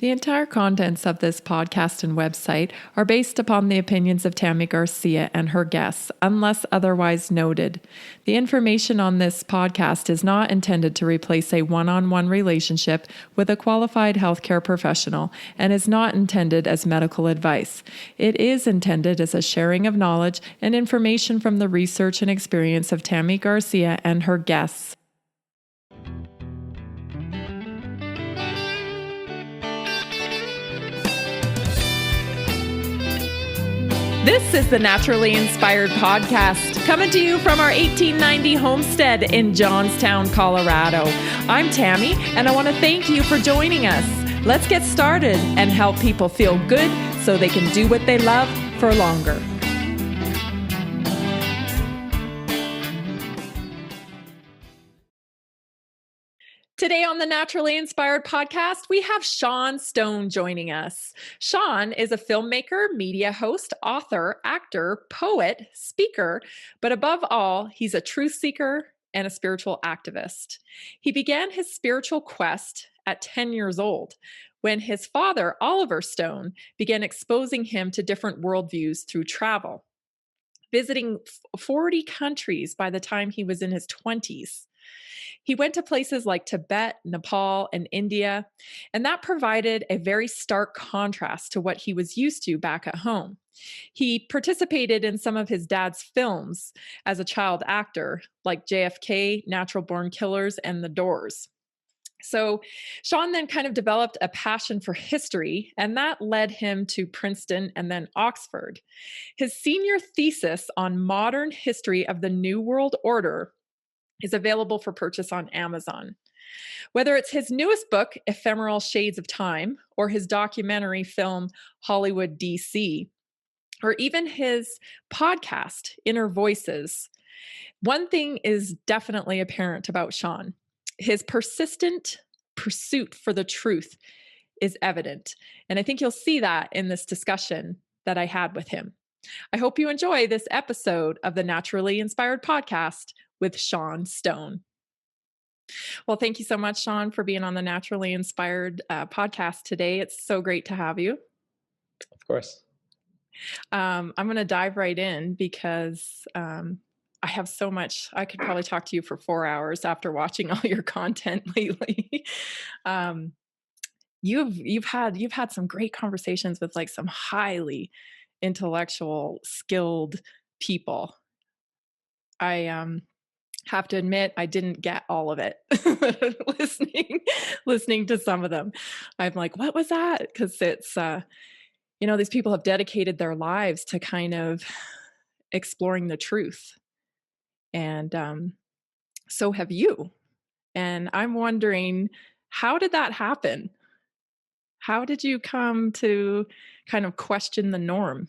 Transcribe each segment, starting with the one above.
The entire contents of this podcast and website are based upon the opinions of Tammy Garcia and her guests, unless otherwise noted. The information on this podcast is not intended to replace a one-on-one relationship with a qualified healthcare professional and is not intended as medical advice. It is intended as a sharing of knowledge and information from the research and experience of Tammy Garcia and her guests. This is the Naturally Inspired Podcast, coming to you from our 1890 homestead in Johnstown, Colorado. I'm Tammy, and I want to thank you for joining us. Let's get started and help people feel good so they can do what they love for longer. Today on the Naturally Inspired Podcast, we have Sean Stone joining us. Sean is a filmmaker, media host, author, actor, poet, speaker, but above all, he's a truth seeker and a spiritual activist. He began his spiritual quest at 10 years old when his father, Oliver Stone, began exposing him to different worldviews through travel, visiting 40 countries by the time he was in his 20s. He went to places like Tibet, Nepal, and India, and that provided a very stark contrast to what he was used to back at home. He participated in some of his dad's films as a child actor, like JFK, Natural Born Killers, and The Doors. So Sean then kind of developed a passion for history, and that led him to Princeton and then Oxford. His senior thesis on modern history of the New World Order is available for purchase on Amazon. Whether it's his newest book, Ephemeral Shades of Time, or his documentary film, Hollywood, D.C., or even his podcast, Inner Voices, one thing is definitely apparent about Sean. His persistent pursuit for the truth is evident. And I think you'll see that in this discussion that I had with him. I hope you enjoy this episode of the Naturally Inspired Podcast with Sean Stone. Well, thank you so much, Sean, for being on the Naturally Inspired podcast today. It's so great to have you. Of course. I'm going to dive right in because I have so much. I could probably talk to you for 4 hours after watching all your content lately. You've had some great conversations with like some highly intellectual, skilled people. I have to admit, I didn't get all of it listening to some of them. I'm like, what was that? Because it's, these people have dedicated their lives to kind of exploring the truth. And so have you. And I'm wondering, how did that happen? How did you come to kind of question the norm?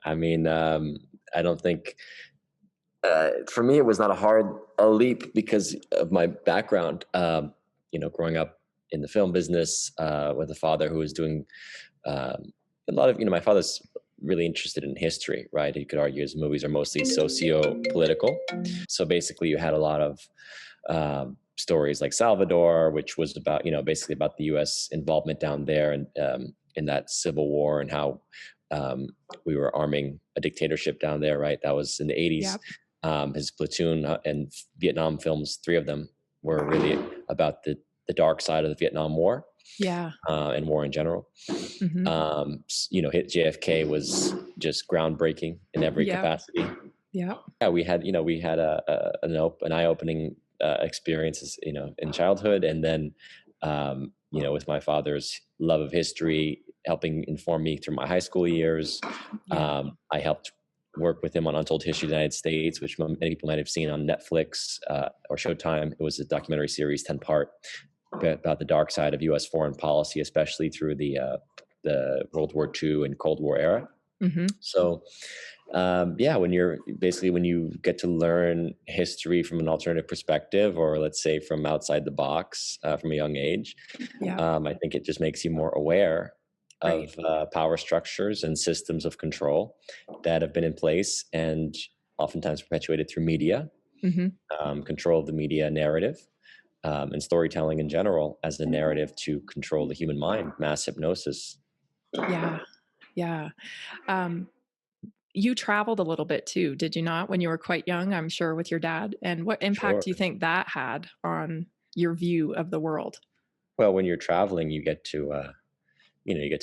I mean, I don't think, for me, it was not a leap because of my background, growing up in the film business with a father who was doing a lot of, my father's really interested in history, right? You could argue his movies are mostly socio-political. So basically you had a lot of stories like Salvador, which was about, basically about the U.S. involvement down there and in that civil war and how we were arming a dictatorship down there, right? That was in the 80s. Yep. His Platoon and Vietnam films, 3 of them were really about the dark side of the Vietnam War. Yeah. And war in general. Mm-hmm. Hit JFK was just groundbreaking in every capacity. Yeah. Yeah, we had an eye-opening experiences, in childhood, and then, with my father's love of history, helping inform me through my high school years. Yeah. I helped work with him on Untold History of the United States, which many people might have seen on Netflix or Showtime. It was a documentary series, 10-part, about the dark side of U.S. foreign policy, especially through the World War II and Cold War era. Mm-hmm. So, when you get to learn history from an alternative perspective, or let's say from outside the box from a young age, I think it just makes you more aware of power structures and systems of control that have been in place and oftentimes perpetuated through media, control of the media narrative. and storytelling in general as a narrative to control the human mind, mass hypnosis. Yeah. Yeah. Um, you traveled a little bit too, did you not, when you were quite young, I'm sure, with your dad? And what impact Sure. do you think that had on your view of the world? Well, when you're traveling, you get to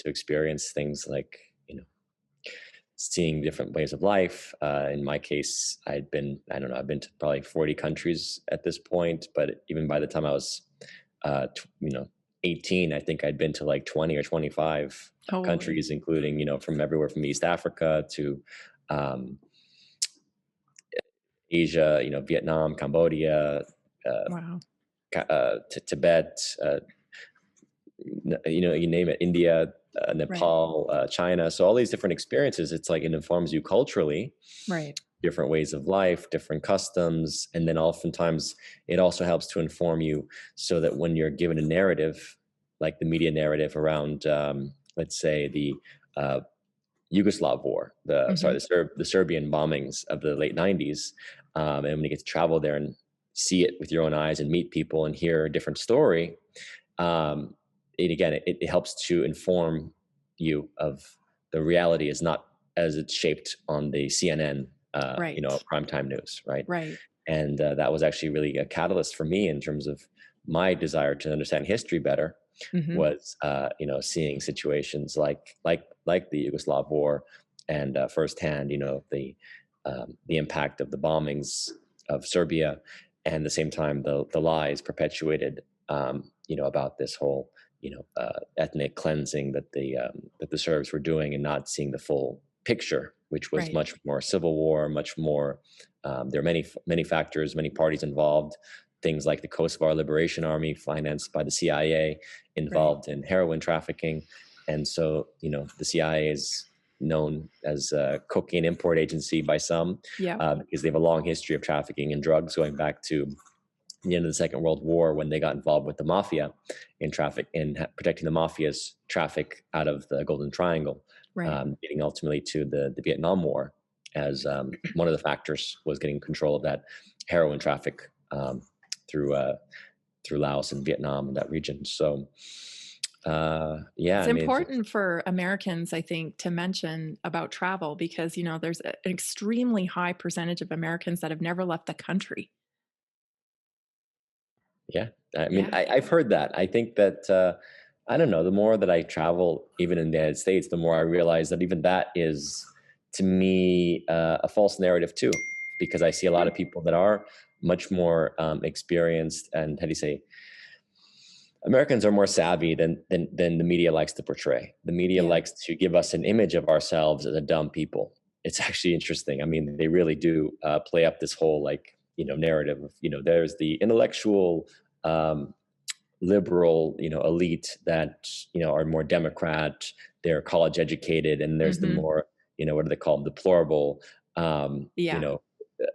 experience things like, seeing different ways of life. In my case, I don't know, I've been to probably 40 countries at this point, but even by the time I was, uh, tw- you know, 18, I think I'd been to like 20 or 25 Holy. countries, including, from everywhere from East Africa to um, Asia, Vietnam, Cambodia, uh, Wow. Tibet, you name it, India, Right. Nepal, China. So all these different experiences, it's like it informs you culturally, Right. different ways of life, different customs, and then oftentimes it also helps to inform you so that when you're given a narrative, like the media narrative around, let's say the uh, Yugoslav war, Mhm. the Serbian bombings of the late '90s, and when you get to travel there and see it with your own eyes and meet people and hear a different story, um, it helps to inform you of the reality is not as it's shaped on the CNN, Right. primetime news, right? Right. And that was actually really a catalyst for me in terms of my desire to understand history better. Mhm. Was seeing situations like the Yugoslav war and firsthand, the impact of the bombings of Serbia, and at the same time the lies perpetuated, about this whole ethnic cleansing that the Serbs were doing, and not seeing the full picture, which was Right. much more civil war, much more. There are many factors, many parties involved. Things like the Kosovo Liberation Army, financed by the CIA, Right. involved in heroin trafficking, and so the CIA is known as a cocaine import agency by some, Yep. because they have a long history of trafficking in drugs going back to the end of the Second World War, when they got involved with the mafia in protecting the mafia's traffic out of the Golden Triangle, Right. leading ultimately to the Vietnam War, as one of the factors was getting control of that heroin traffic, through through Laos and Vietnam and that region. So, yeah, It's I mean, important for Americans, I think, to mention about travel because, there's an extremely high percentage of Americans that have never left the country. yeah, I mean, Yeah. I've heard that. I think that I don't know. The more that I travel, even in the United States, the more I realize that even that is, to me, a false narrative too, because I see a lot Hmm. of people that are much more experienced, and how do you say, Americans are more savvy than the media likes to portray. The media Yeah. likes to give us an image of ourselves as a dumb people. It's actually interesting. I mean, they really do play up this whole, like, narrative of, there's the intellectual, um, liberal, elite that are more Democrat. They're college educated, and there's the Mhm. more, what do they call them, deplorable, um, you Yeah. know,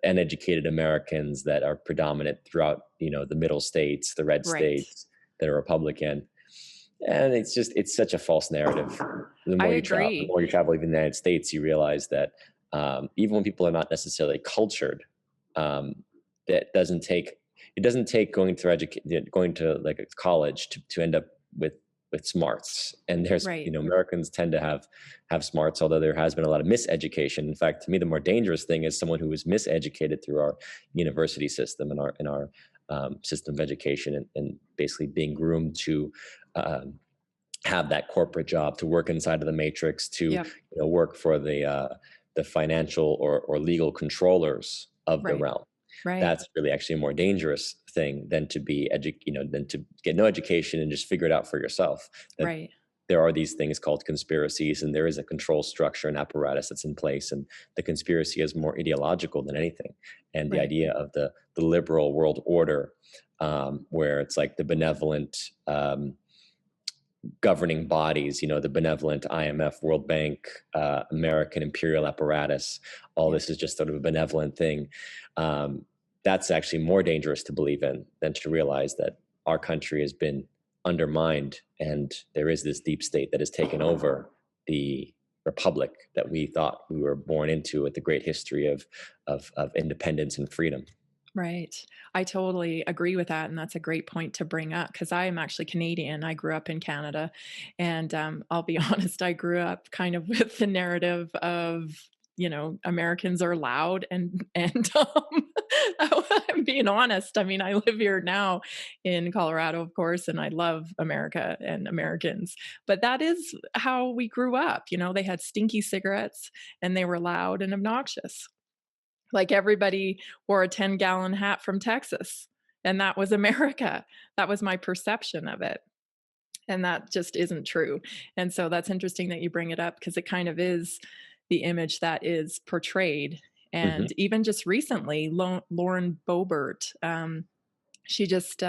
uneducated Americans that are predominant throughout, the middle states, the red Right. states that are Republican. And it's such a false narrative. I agree. The more you travel, even in the United States, you realize that even when people are not necessarily cultured, um, that doesn't take it doesn't take going to like a college to end up with smarts. And there's, Right. Americans tend to have smarts, although there has been a lot of miseducation. In fact, to me, the more dangerous thing is someone who is miseducated through our university system and our system of education, and basically being groomed to um, have that corporate job, to work inside of the matrix, to Yep. work for the financial or legal controllers of the Right. realm. Right. That's really actually a more dangerous thing than to than to get no education and just figure it out for yourself. That Right. there are these things called conspiracies, and there is a control structure and apparatus that's in place, and the conspiracy is more ideological than anything. And the Right. idea of the liberal world order, where it's like the benevolent, governing bodies, the benevolent IMF, World Bank, American imperial apparatus, all Yep. this is just sort of a benevolent thing. Um, that's actually more dangerous to believe in than to realize that our country has been undermined, and there is this deep state that has taken over the republic that we thought we were born into, with the great history of independence and freedom. Right. I totally agree with that, and that's a great point to bring up because I am actually Canadian. I grew up in Canada, and, I'll be honest, I grew up kind of with the narrative of, Americans are loud and, I'm being honest. I mean, I live here now in Colorado, of course, and I love America and Americans, but that is how we grew up. They had stinky cigarettes, and they were loud and obnoxious. Like, everybody wore a 10-gallon hat from Texas, and that was America. That was my perception of it, and that just isn't true. And so that's interesting that you bring it up because it kind of is the image that is portrayed. Hmm. And even just recently, Lauren Boebert, she just,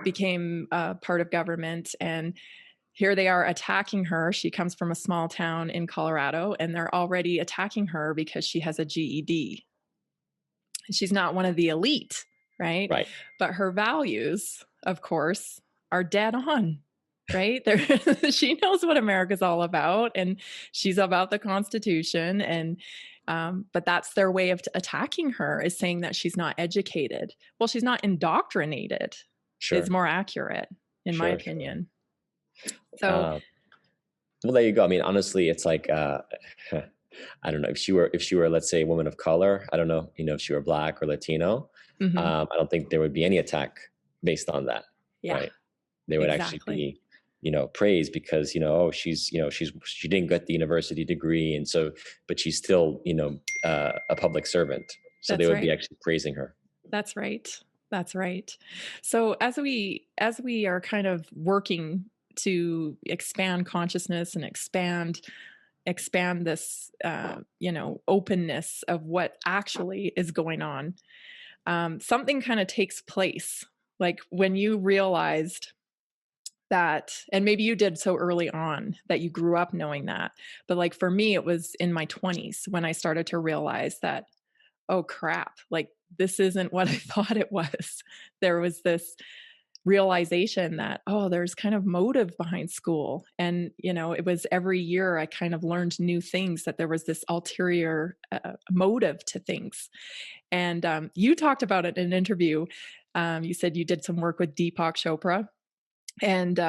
became a part of government, and here they are attacking her. She comes from a small town in Colorado, and they're already attacking her because she has a GED. She's not one of the elite, right? Right. But her values, of course, are dead on, right? She knows what America's all about, and she's about the Constitution. And but that's their way of attacking her, is saying that she's not educated. Well, she's not indoctrinated. Is Sure. more accurate, in my Sure. Sure. opinion. So, Uh, well, there you go. I mean, honestly, it's like, I don't know, if she were, let's say, a woman of color. I don't know, if she were Black or Latino. mhm, I don't think there would be any attack based on that, yeah, right? They would actually exactly. be, praised because, oh, she didn't get the university degree, and so, but she's still, a public servant. So they That's would be right. actually praising her. That's right. That's right. So as we are kind of working to expand consciousness and expand this openness of what actually is going on, something kind of takes place. Like when you realized that, and maybe you did so early on that you grew up knowing that, but like for me, it was in my 20s when I started to realize that, oh crap, like this isn't what I thought it was. There was this realization that, oh, there's kind of motive behind school. And, it was every year I kind of learned new things, that there was this ulterior motive to things. And you talked about it in an interview. You said you did some work with Deepak Chopra, and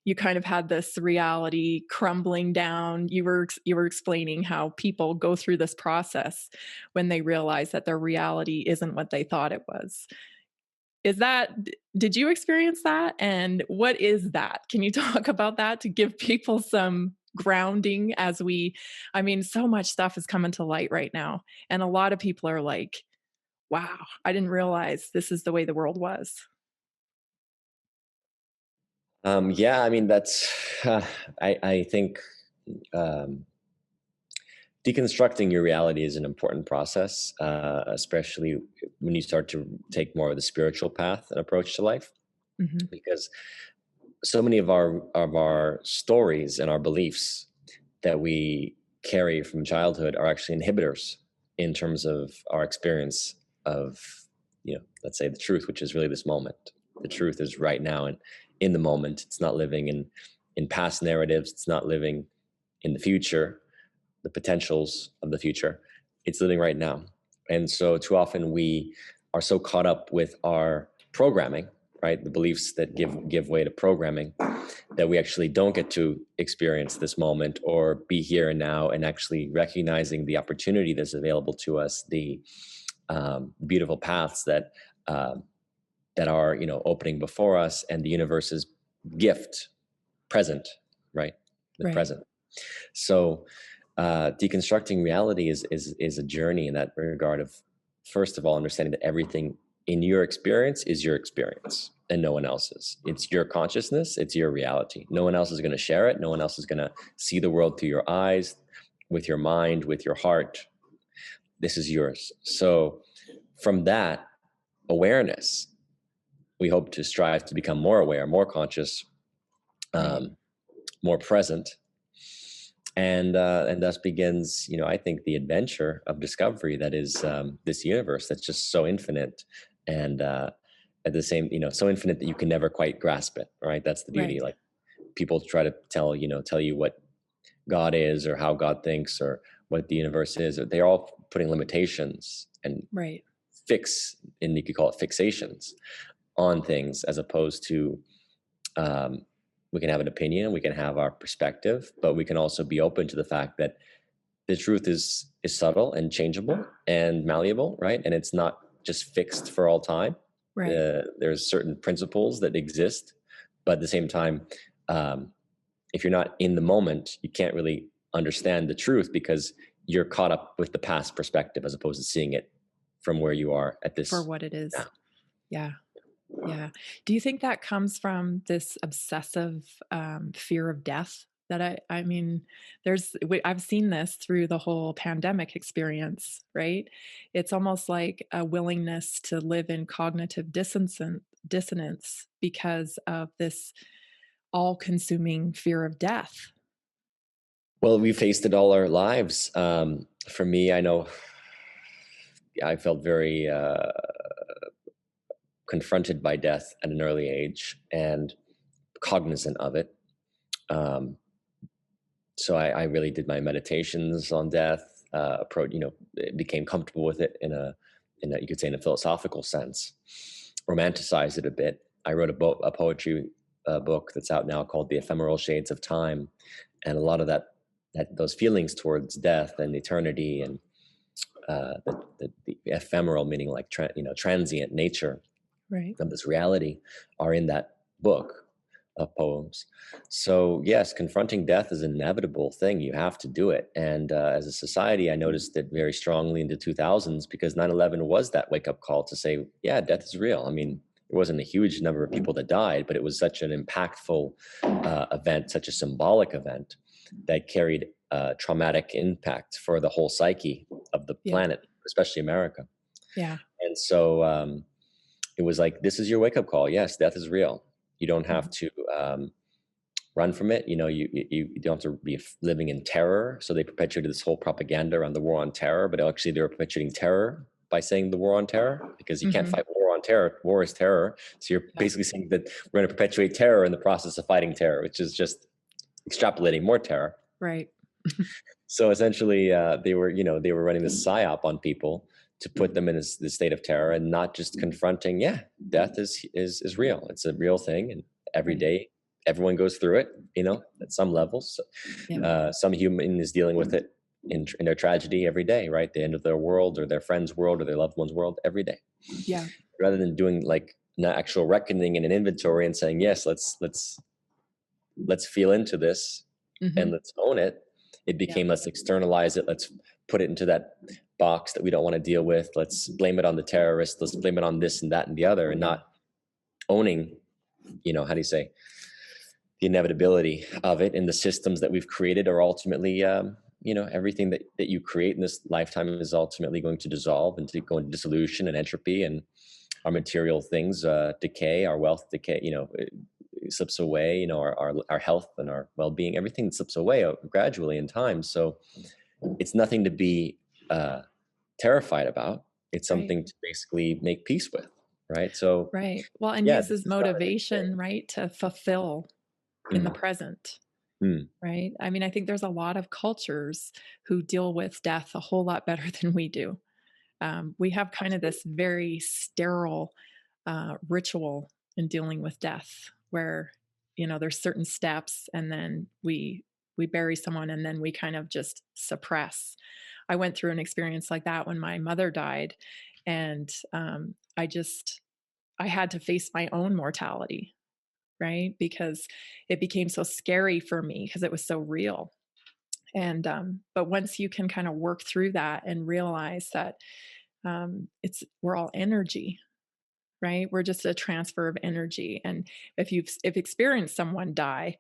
you kind of had this reality crumbling down. You were explaining how people go through this process when they realize that their reality isn't what they thought it was. Is that Did you experience that? And what is that? Can you talk about that to give people some grounding as I mean, so much stuff is coming to light right now. And a lot of people are like, wow, I didn't realize this is the way the world was. Yeah, I mean, that's, I think, um, deconstructing your reality is an important process, especially when you start to take more of the spiritual path and approach to life, Hmm. because so many of our stories and our beliefs that we carry from childhood are actually inhibitors in terms of our experience of, let's say, the truth, which is really this moment. The truth is right now and in the moment. It's not living in past narratives. It's not living in the future, the potentials of the future. It's living right now. And so too often we are so caught up with our programming, right? The beliefs that give way to programming, that we actually don't get to experience this moment or be here and now, and actually recognizing the opportunity that's available to us, the beautiful paths uh, that are, opening before us, and the universe's gift present, right? The Right. present. So deconstructing reality is a journey in that regard of, first of all, understanding that everything in your experience is your experience and no one else's. It's your consciousness, it's your reality. No one else is going to share it. No one else is going to see the world through your eyes, with your mind, with your heart. This is yours. So from that awareness, we hope to strive to become more aware, more conscious, Right. um, more present, and thus begins, I think, the adventure of discovery that is, this universe that's just so infinite, and at the same, so infinite that you can never quite grasp it. Right? That's the beauty. Right. Like, people try to tell you what God is, or how God thinks, or what the universe is. They're all putting limitations and Right. fix, and you could call it fixations on things, as opposed to, um, we can have an opinion, we can have our perspective, but we can also be open to the fact that the truth is subtle and changeable and malleable, right? And it's not just fixed for all time. Right. There's certain principles that exist, but at the same time, um, if you're not in the moment, you can't really understand the truth because you're caught up with the past perspective as opposed to seeing it from where you are at For this what it is. now. Yeah. Yeah. Do you think that comes from this obsessive fear of death? That I mean, I've seen this through the whole pandemic experience, right? It's almost like a willingness to live in cognitive dissonance because of this all-consuming fear of death. Well, we faced it all our lives. For me, I know I felt very confronted by death at an early age and cognizant of it. Um, so I really did my meditations on death. Became comfortable with it in a, you could say, in a philosophical sense. Romanticized it a bit. I wrote a poetry book that's out now called "The Ephemeral Shades of Time," and a lot of those feelings towards death and eternity and the ephemeral, meaning like transient nature Right. of this reality, are in that book of poems. So yes, confronting death is an inevitable thing. You have to do it. And as a society, I noticed it very strongly in the 2000s because 9/11 was that wake up call to say, yeah, death is real. I mean, there wasn't a huge number of people that died, but it was such an impactful event, such a symbolic event that carried traumatic impact for the whole psyche of the Yeah. planet, especially America. Yeah. And so it was like, this is your wake up call. Yes, death is real. You don't have Mhm. to run from it. You don't have to be living in terror. So they perpetuated this whole propaganda around the war on terror, but actually they were perpetuating terror by saying the war on terror because you can't Mhm. fight war on terror. War is terror. So you're Yeah. basically saying that we're going to perpetuate terror in the process of fighting terror, which is just extrapolating more terror. Right. So essentially, they were running this psyop on people to put them in this state of terror and not just confronting. Yeah, death is real. It's a real thing, and every Right. day everyone goes through it. At some levels. Yeah. Some human is dealing with it in their tragedy every day, right? The end of their world or their friend's world or their loved one's world every day. Yeah. Rather than doing like an actual reckoning and an inventory and saying, yes, let's feel into this and Mhm. let's own it. It Yeah. became, let's externalize it. Let's put it into that box that we don't want to deal with. Let's blame it on the terrorists. Let's blame it on this and that and the other, and Yeah. not owning, how do you say, the inevitability of it. And the systems that we've created are ultimately, everything that you create in this lifetime is ultimately going to dissolve and to go into dissolution and entropy, and our material things decay, our wealth decay, it slips away, our health and our well-being, everything slips away gradually in time. So it's nothing to be terrified about. It's Right. something to basically make peace with, right? So Right. Well, and yeah, this uses is not a new motivation, thing. right, to fulfill in the Mm, present, mm, right? I mean, I think there's a lot of cultures who deal with death a whole lot better than we do. We have kind of this very sterile ritual in dealing with death, where there's certain steps, and then we bury someone, and then we kind of just suppress. I went through an experience like that when my mother died, and I had to face my own mortality, right? Because it became so scary for me because it was so real. And but once you can kind of work through that and realize that it's we're all energy, right? We're just a transfer of energy. And if experienced someone die,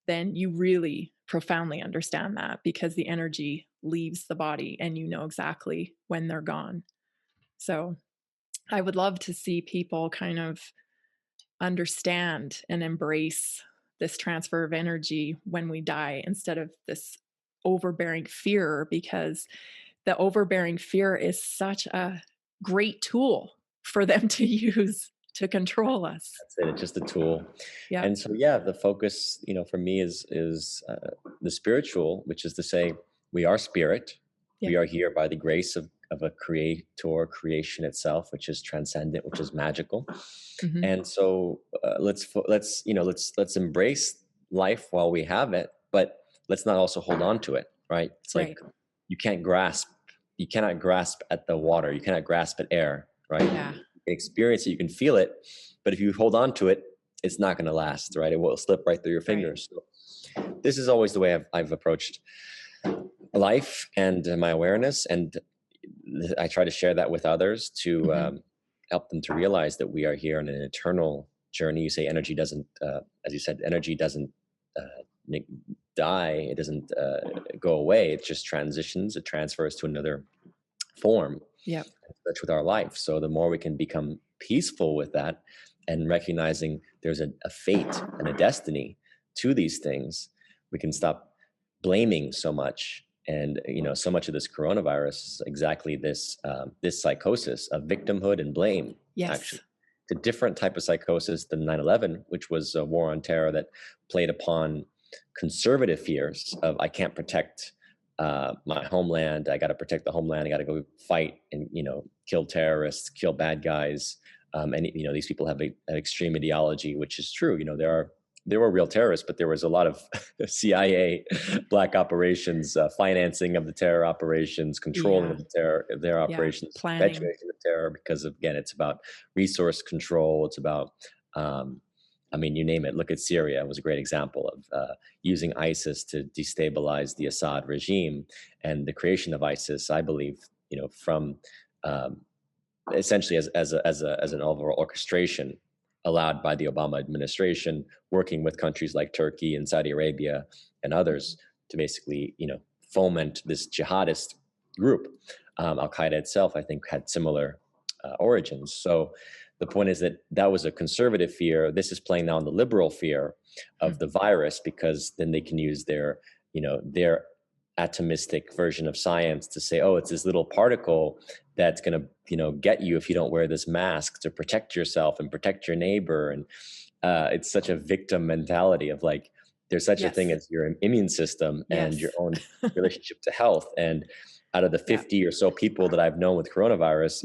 then you really profoundly understand that because the energy leaves the body and you know exactly when they're gone. So I would love to see people kind of understand and embrace this transfer of energy when we die instead of this overbearing fear, because the overbearing fear is such a great tool for them to use to control us. that's it. It's just a tool. Yep. And so, yeah, the focus, for me is the spiritual, which is to say, we are spirit. We Yep. are here by the grace of a creation itself, which is transcendent, which is magical. Hmm. And so let's embrace life while we have it, but let's not also hold on to it, right? It's like Right. you cannot grasp at the water, you cannot grasp at air, right? Yeah. You can experience it, you can feel it, but if you hold on to it, it's not going to last, right? It will slip right through your Right. fingers. So this is always the way I've approached life and my awareness, and I try to share that with others to Hmm. help them to realize that we are here on an eternal journey. You say energy doesn't, as you said, energy doesn't uh, die. It doesn't go away. It just transitions. It transfers to another form. Yep. Such with our life. So the more we can become peaceful with that and recognizing there's a fate and a destiny to these things, we can stop blaming so much. And so much of this coronavirus is exactly this psychosis of victimhood and blame. Yes. Actually, it's a different type of psychosis than 9/11, which was a war on terror that played upon conservative fears of I can't protect my homeland. I got to protect the homeland. I got to go fight and kill terrorists, kill bad guys. And these people have an extreme ideology, which is true. There were real terrorists, but there was a lot of CIA black operations, financing of the terror operations, controlling Yeah. of their Yeah. operations, Planning. perpetuation of terror. Because again, it's about resource control. It's about you name it. Look at Syria. It was a great example of using ISIS to destabilize the Assad regime, and the creation of ISIS, I believe, from um, essentially as an overall orchestration allowed by the Obama administration, working with countries like Turkey and Saudi Arabia and others to basically, foment this jihadist group. Al Qaeda itself, I think, had similar origins. So the point is that that was a conservative fear. This is playing now on the liberal fear Hmm. of the virus, because then they can use their atomistic version of science to say, oh, it's this little particle that's going to get you if you don't wear this mask to protect yourself and protect your neighbor. And it's such a victim mentality of like there's such a thing Yes. as your immune system and your Yes. own relationship to health. And out of the Yeah. 50 or so people that I've known with coronavirus,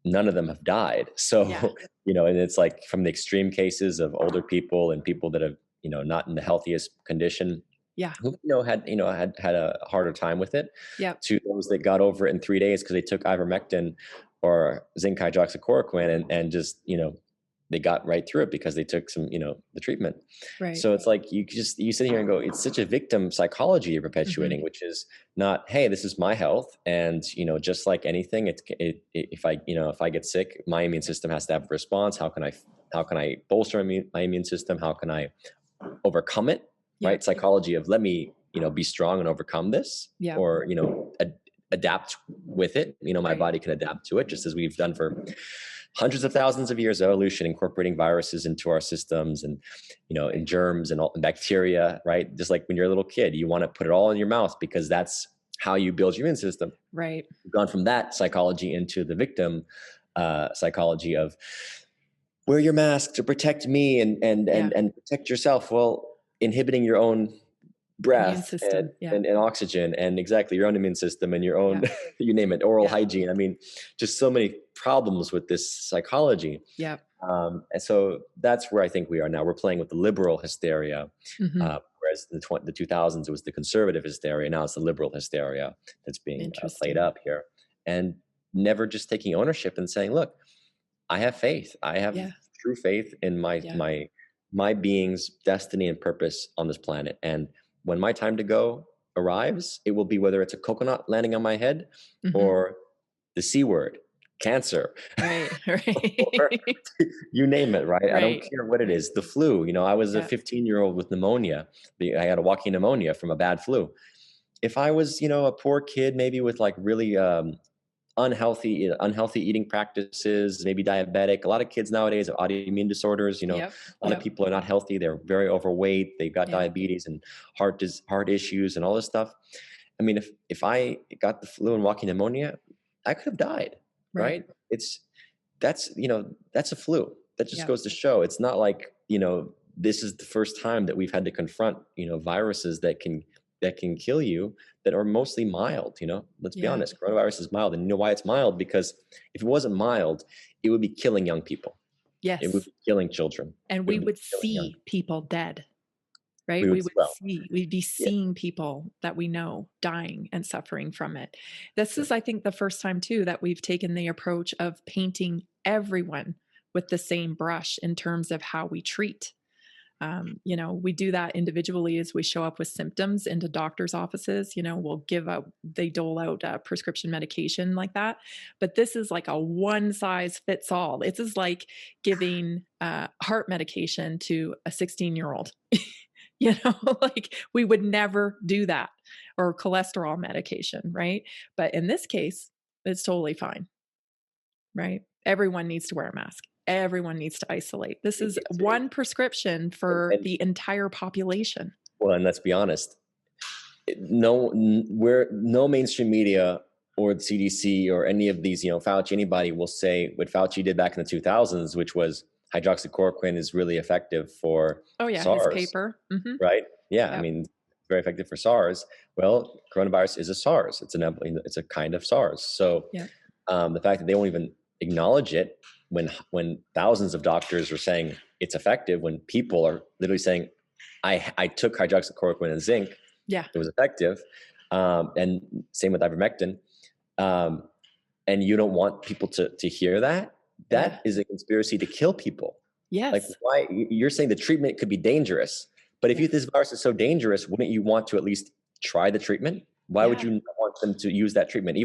none of them have died. Yeah. So and it's like from the extreme cases of older people and people that have not in the healthiest condition, Yeah. who had a harder time with it, Yep. to those that got over it in 3 days because they took ivermectin or zinc hydroxychloroquine, and just they got right through it because they took some the treatment. Right. So it's like you sit here and go, it's such a victim psychology you're Hmm. perpetuating, which is not, hey, this is my health, and just like anything, if I get sick, my immune system has to have a response. How can I bolster my immune system? How can I overcome it? Yep. Right? Psychology of let me be strong and overcome this, Yep. or adapt with it. My Right. body can adapt to it, just as we've done for hundreds of thousands of years of evolution, incorporating viruses into our systems, and and germs and bacteria. Right? Just like when you're a little kid, you want to put it all in your mouth because that's how you build your immune system. Right. We've gone from that psychology into the victim psychology of wear your mask to protect me Yeah. and protect yourself. Well, inhibiting your own Immune breath and, system. Yeah. and, and oxygen, and exactly your own immune system and your own, Yeah. you name it, oral Yeah. hygiene. I mean, just so many problems with this psychology. Yeah. And so that's where I think we are now. We're playing with the liberal hysteria, Hmm. whereas in the 2000s, it was the conservative hysteria. Now it's the liberal hysteria that's being played Interesting. up here. And never just taking ownership and saying, look, I have faith. I have Yeah. true faith in Yeah. my being's destiny and purpose on this planet. And when my time to go arrives, it will be whether it's a coconut landing on my head Hmm. or the C word, cancer, Right. or Right. you name it, right? I don't Right. care what it Right. is. The flu, I was a Yeah. 15-year-old with pneumonia. I had a walking pneumonia from a bad flu. If I was, a poor kid, maybe with like really unhealthy eating practices, maybe diabetic. A lot of kids nowadays have autoimmune disorders. Yep. A lot of Yep. people are not healthy. They're very overweight. They've got Yeah. diabetes and heart issues and all this stuff. I mean, if I got the flu and walking pneumonia, I could have died. Right. Right? That's a flu. That just Yep. goes to show it's not like this is the first time that we've had to confront viruses that can that can kill you that are mostly mild. Let's be Yeah. honest, coronavirus is mild. And you know why it's mild? Because if it wasn't mild, it would be killing young people. It would Yes. be killing children. And It we would be would killing young. see people dead, right? We would, well, We'd be yeah, seeing people that we know dying and suffering from it. This sure. is, I think, the first time too that we've taken the approach of painting everyone with the same brush in terms of how we treat. We do that individually as we show up with symptoms into doctors' offices. They dole out prescription medication like that. But this is like a one size fits all. This is like giving heart medication to a 16-year-old. Like we would never do that, or cholesterol medication, right? But in this case, it's totally fine, right? Everyone needs to wear a mask. Everyone needs to isolate. This is It's one prescription for and the entire population. well, and let's be honest, no mainstream media or the CDC or any of these, Fauci, anybody will say what Fauci did back in the 2000s, which was hydroxychloroquine is really effective for Oh yeah, his SARS, paper. Mm-hmm. right? Yeah, I Yep. mean, very effective for SARS. Well, coronavirus is a SARS. It's a kind of SARS. So Yep. the fact that they won't even acknowledge it when thousands of doctors are saying it's effective, when people are literally saying, I took hydroxychloroquine and zinc, Yeah. it was effective, and same with ivermectin, um, and you don't want people to hear that. Yeah. That is a conspiracy to kill people. Like, Yes. why? You're saying the treatment could be dangerous, but if Yeah. this virus is so dangerous, wouldn't you want to at least try the treatment? Why would Yeah. you not want them to use that treatment?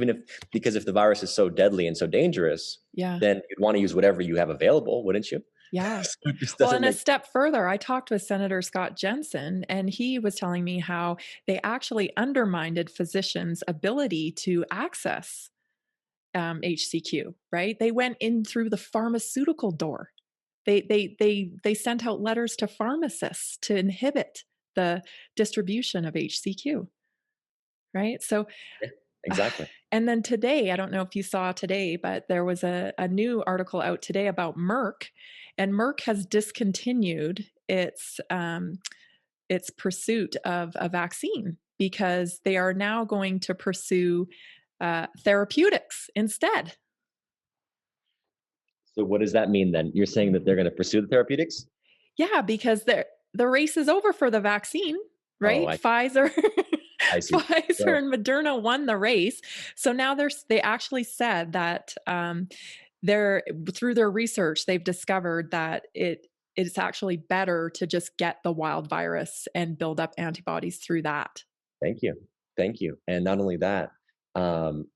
Because if the virus is so deadly and so dangerous, Yeah. then you'd want to use whatever you have available, wouldn't you? Yeah. So it just Well, doesn't and a make step further, I talked with Senator Scott Jensen, and he was telling me how they actually undermined physicians' ability to access HCQ. Right? They went in through the pharmaceutical door. They sent out letters to pharmacists to inhibit the distribution of HCQ. Right? So, yeah, exactly. and then today, I don't know if you saw today, but there was a new article out today about Merck, and Merck has discontinued its pursuit of a vaccine because they are now going to pursue therapeutics instead. So what does that mean then? You're saying that they're going to pursue the therapeutics? Yeah, because the race is over for the vaccine, Oh, right? Pfizer, I see. Pfizer So and Moderna won the race. So now they actually said that they're through their research they've discovered that it's actually better to just get the wild virus and build up antibodies through that. thank you, thank you, and not only that, um,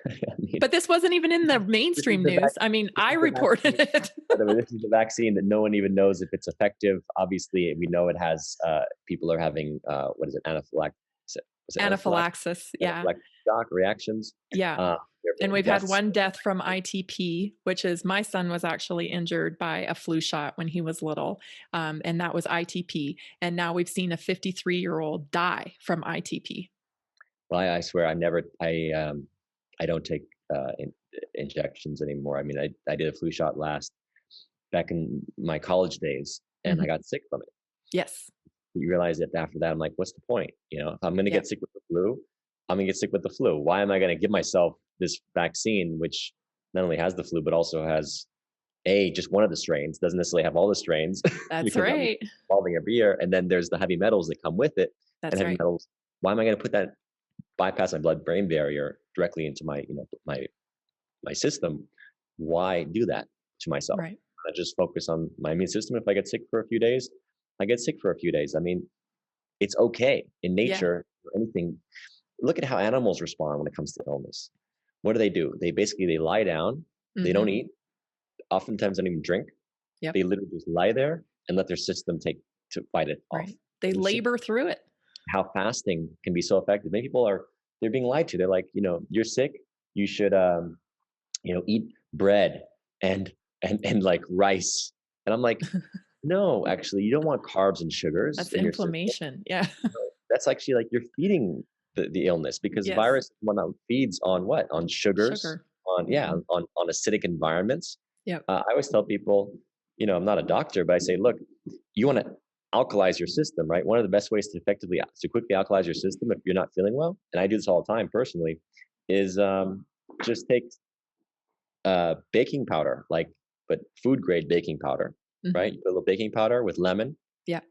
I mean, But this wasn't even in the this is mainstream the news. I mean, this I is the reported vaccine. it. By the way, this is the vaccine that no one even knows if it's effective. Obviously, we know it has. People are having what is it? Was it anaphylaxis? Anaphylaxis, yeah. Anaphylactic shock reactions. Yeah. There have And been we've had deaths. one death from ITP, which is my son was actually injured by a flu shot when he was little. And that was ITP. And now we've seen a 53-year-old die from ITP. Well, I swear, I don't take injections anymore. I mean, I did a flu shot back in my college days, and I Mhm. got sick from it. Yes. You realize that after that, I'm like, what's the point? If I'm going to Yep. get sick with the flu, I'm going to get sick with the flu. Why am I going to give myself this vaccine, which not only has the flu, but also has just one of the strains, doesn't necessarily have all the strains That's because I'm right. evolving every year. And then there's the heavy metals that come with it. And That's heavy right. metals, why am I going to put that bypass my blood-brain barrier directly into my system? Why do that to myself? Right. I just focus on my immune system. If I get sick for a few days, I get sick for a few days. I mean, it's okay in Yeah. nature or anything. Look at how animals respond when it comes to illness. What do? They lie down. They don't Mhm. eat. Oftentimes, don't even drink. Yep. They literally just lie there and let their system to fight it off. Right. They labor through it. How fasting can be so effective. Many people they're being lied to. They're like, you're sick. You should eat bread and like rice. And I'm like, no, actually, you don't want carbs and sugars That's in your system. inflammation. Yeah. That's actually like you're feeding the illness, because the Yes. virus one feeds on what? On sugars, Sugar. on acidic environments. Yep. I always tell people, I'm not a doctor, but I say, look, you want to alkalize your system, right? One of the best ways to quickly alkalize your system if you're not feeling well, and I do this all the time personally, is just take baking powder, but food grade baking powder, right? Hmm. You put a little baking powder with lemon, Yeah.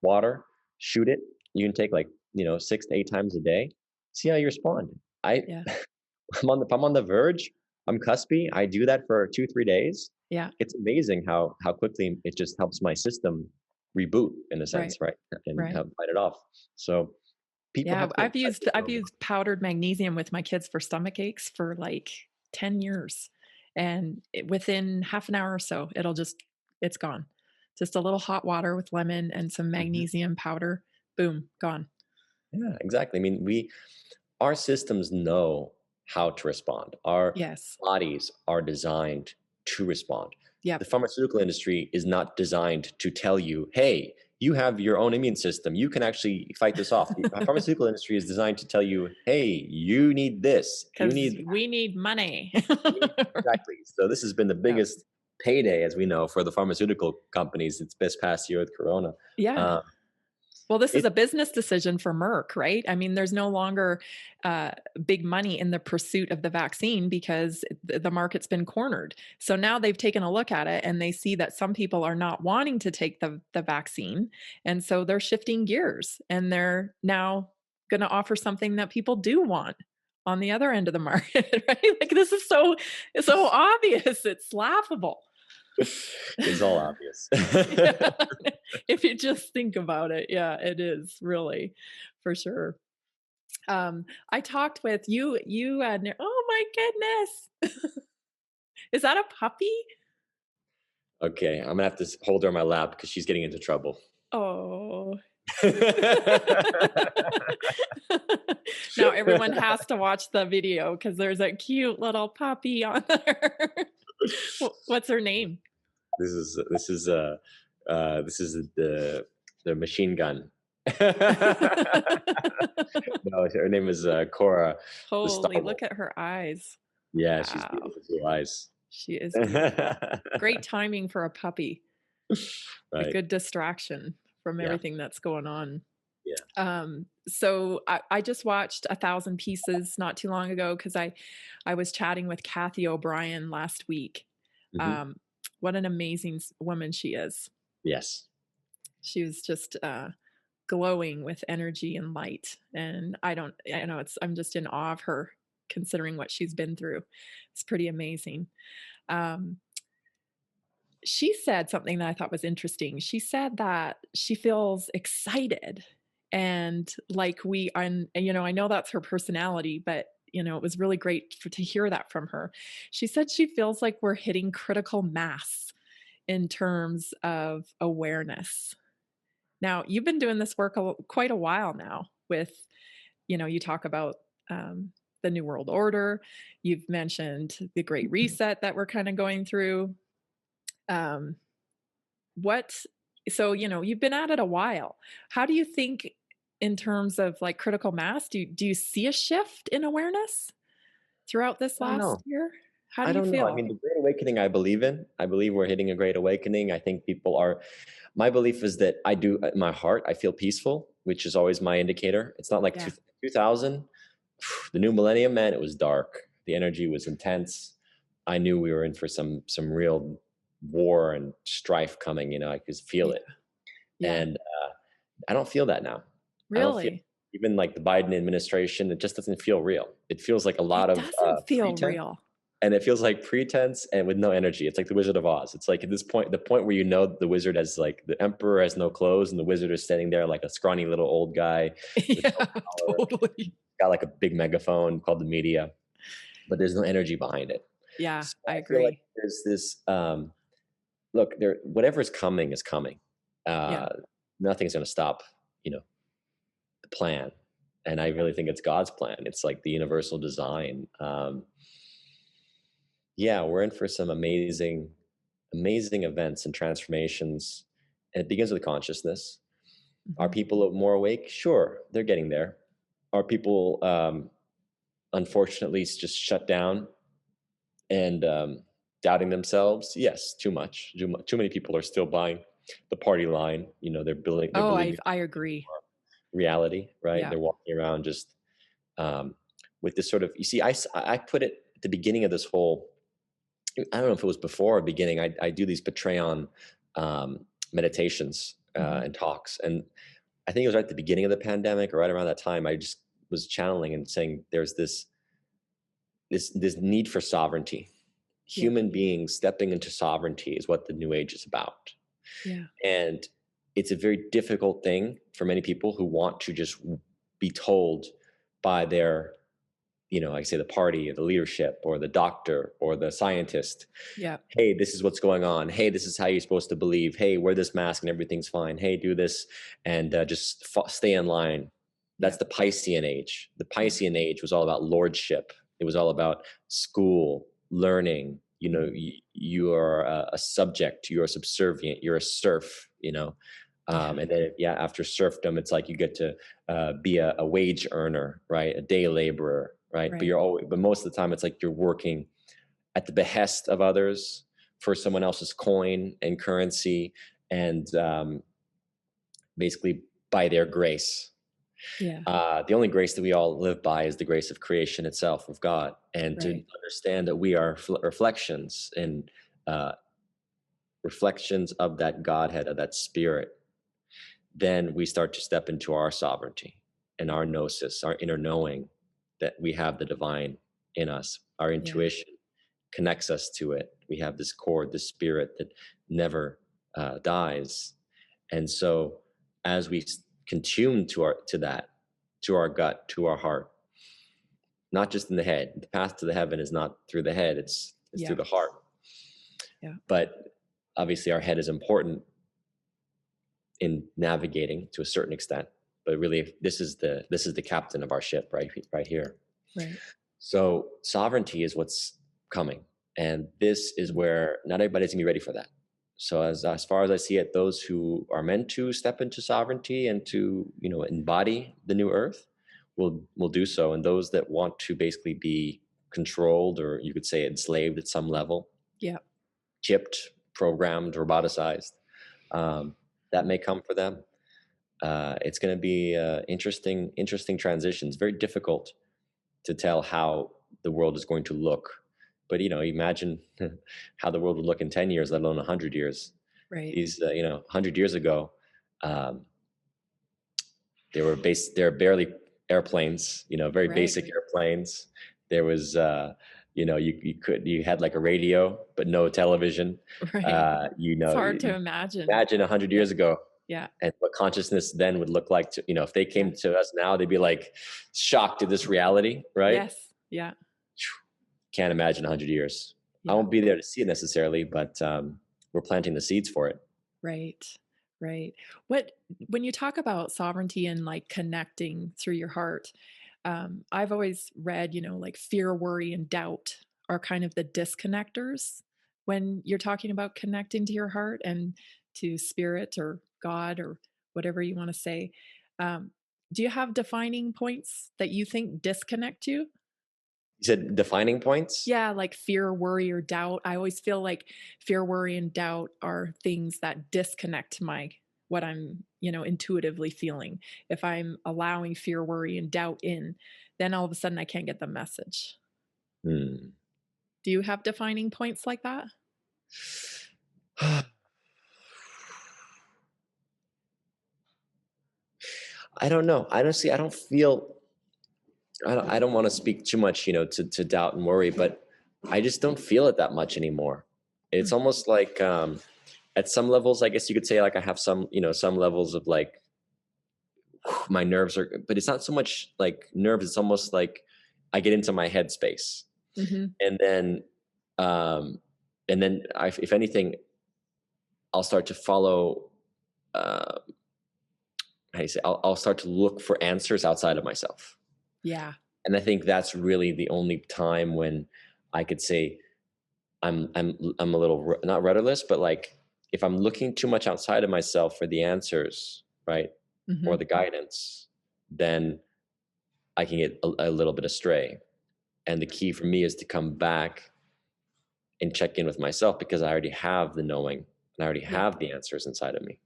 water, shoot it. You can take 6 to 8 times a day. See how you respond. I Yeah. if I'm on the verge, I'm cuspy. I do that for 2 3 days. Yeah. It's amazing how quickly it just helps my system reboot in a Right. sense, right, and Right. help fight it off. So people Yeah. have to try to I've know. used powdered magnesium with my kids for stomach aches for like 10 years. And within half an hour or so, it's gone. Just a little hot water with lemon and some Mhm. magnesium powder. Boom, gone. Yeah, exactly. I mean, our systems know how to respond. Our Yes. bodies are designed to respond. The Yep. pharmaceutical industry is not designed to tell you, hey, you have your own immune system. You can actually fight this off. The pharmaceutical industry is designed to tell you, hey, you need this. You Because need we need money. exactly. So this has been the Yeah. biggest payday, as we know, for the pharmaceutical companies. It's this past year with Corona. Yeah. Uh, Well, this is it, a business decision for Merck, right? I mean, there's no longer uh, big money in the pursuit of the vaccine because the market's been cornered. So now they've taken a look at it and they see that some people are not wanting to take the vaccine. And so they're shifting gears and they're now going to offer something that people do want on the other end of the market, right? Like this is so obvious. It's laughable. it's all obvious. Yeah. If you just think about it, yeah, it is really for sure. I talked with you had oh my goodness. Is that a puppy? Okay, I'm gonna have to hold her on my lap because she's getting into trouble. Oh. Now everyone has to watch the video because there's a cute little puppy on there. What's her name? this is the machine gun. No, her name is Cora, the Star Holy, Wolf. look at her eyes. Yeah, she's Wow. beautiful blue eyes. She is beautiful. Great timing for a puppy. A Right. good distraction from Yeah. everything that's going on. Yeah. So I just watched A Thousand Pieces not too long ago because I was chatting with Kathy O'Brien last week. Mhm. Um, what an amazing woman she is. Yes. She was just glowing with energy and light, and I know I'm just in awe of her considering what she's been through. It's pretty amazing. Um, she said something that I thought was interesting. She said that she feels excited and like I know that's her personality, but it was really great to hear that from her. She said she feels like we're hitting critical mass in terms of awareness. Now, you've been doing this work quite a while now with, you talk about the New World Order. You've mentioned the Great Reset that we're kind of going through. Um, what so you've been at it a while. How do you think in terms of like critical mass, do you see a shift in awareness throughout this I don't know. last year? How do I you don't know. I feel? mean, the Great Awakening, I believe in. I believe we're hitting a Great Awakening. I think people are. My belief is that I do, in my heart, I feel peaceful, which is always my indicator. It's not like Yeah. 2000, the new millennium, man, it was dark. The energy was intense. I knew we were in for some real war and strife coming. I could feel Yeah. it. Yeah. And I don't feel that now. I don't feel Really? even like the Biden administration. It just doesn't feel real. It feels like a lot It of doesn't feel pretense, real. and it feels like pretense and with no energy. It's like the Wizard of Oz. It's like at this point, the point where the wizard has like the emperor has no clothes, and the wizard is standing there like a scrawny little old guy with Yeah, no power, totally. got like a big megaphone called the media, but there's no energy behind it. Yeah, So I I feel like agree. there's this look there. Whatever is coming is coming. Yeah. Uh, Nothing's going to stop. The plan, and I really think it's God's plan. It's like the universal design. Yeah, we're in for some amazing events and transformations. And it begins with consciousness. Are Mhm. people more awake? Sure, they're getting there. Are people, unfortunately, just shut down and doubting themselves? Yes, too much. Too many people are still buying. the party line. They're building, they're Oh, believing I agree. reality, right? Yeah. They're walking around just um, with this sort of, you see, I put it at the beginning of this whole, I don't know if it was before or beginning. I do these Patreon meditations Hmm. and talks, and I think it was right at the beginning of the pandemic or right around that time. I just was channeling and saying there's this need for sovereignty. Yeah. Human beings stepping into sovereignty is what the New Age is about, Yeah. and it's a very difficult thing for many people who want to just be told by their, like say the party or the leadership or the doctor or the scientist, Yeah. hey, this is what's going on. Hey, this is how you're supposed to believe. Hey, wear this mask and everything's fine. Hey, do this and just stay in line. Yeah. That's the Piscean age. The Yeah. Piscean age was all about lordship. It was all about school, learning. You are a subject. You're a subservient. You're a serf. Yeah. And then yeah, after serfdom, it's like you get to be a wage earner, right? A day laborer, right? Right. But most of the time, it's like you're working at the behest of others for someone else's coin and currency, and basically by their grace. Yeah. The only grace that we all live by is the grace of creation itself, of God, and to Right. understand that we are reflections and uh, reflections of that Godhead, of that Spirit. Then we start to step into our sovereignty and our gnosis, our inner knowing that we have the divine in us. Our Yeah. intuition connects us to it. We have this cord, this spirit that never dies. And so, as we can tune to that, to our gut, to our heart, not just in the head. The path to the heaven is not through the head; it's through Yeah. the heart. Yeah. But obviously, our head is important in navigating to a certain extent. But really, this is the captain of our ship, right here. Right. So sovereignty is what's coming, and this is Mm. where not everybody's gonna be ready for that. So as far as I see it, those who are meant to step into sovereignty and to embody the new earth will do so, and those that want to basically be controlled, or you could say enslaved at some level, Yeah. chipped, programmed, roboticized, that may come for them. It's going to be interesting transitions. Very difficult to tell how the world is going to look. But imagine how the world would look in 10 years, let alone 100 years. Right. These 100 years ago, um, there were barely airplanes, very Right. basic airplanes. There was you had like a radio but no television. Right. It's hard to You imagine. imagine 100 Yeah. years ago Yeah. and what consciousness then would look like, if they Yeah. came to us now, they'd be like shocked at this reality, right? Yes. Yeah. Can't imagine 100 years. I Yeah. won't be there to see it necessarily, but we're planting the seeds for it. Right. Right. What when you talk about sovereignty and like connecting through your heart, I've always read, like fear, worry, and doubt are kind of the disconnectors when you're talking about connecting to your heart and to spirit or God or whatever you want to say. Um, do you have defining points that you think disconnect you? You said defining points. Yeah, like fear, worry, or doubt. I always feel like fear, worry, and doubt are things that disconnect my what I'm, intuitively feeling. If I'm allowing fear, worry, and doubt in, then all of a sudden I can't get the message. Hmm. Do you have defining points like that? I don't know. Honestly, I don't feel. I don't want to speak too much, to doubt and worry, but I just don't feel it that much anymore. It's Hmm. almost like at some levels, I guess you could say like I have some levels of like my nerves are, but it's not so much like nerves. It's almost like I get into my headspace, Hmm. and then, um, if anything, I'll start to follow. Uh, how do you say? I'll start to look for answers outside of myself. Yeah. And I think that's really the only time when I could say I'm a little not rudderless, but like if I'm looking too much outside of myself for the answers, right, or Hmm. the guidance, then I can get a little bit astray. And the key for me is to come back and check in with myself because I already have the knowing and I already Yeah. have the answers inside of me.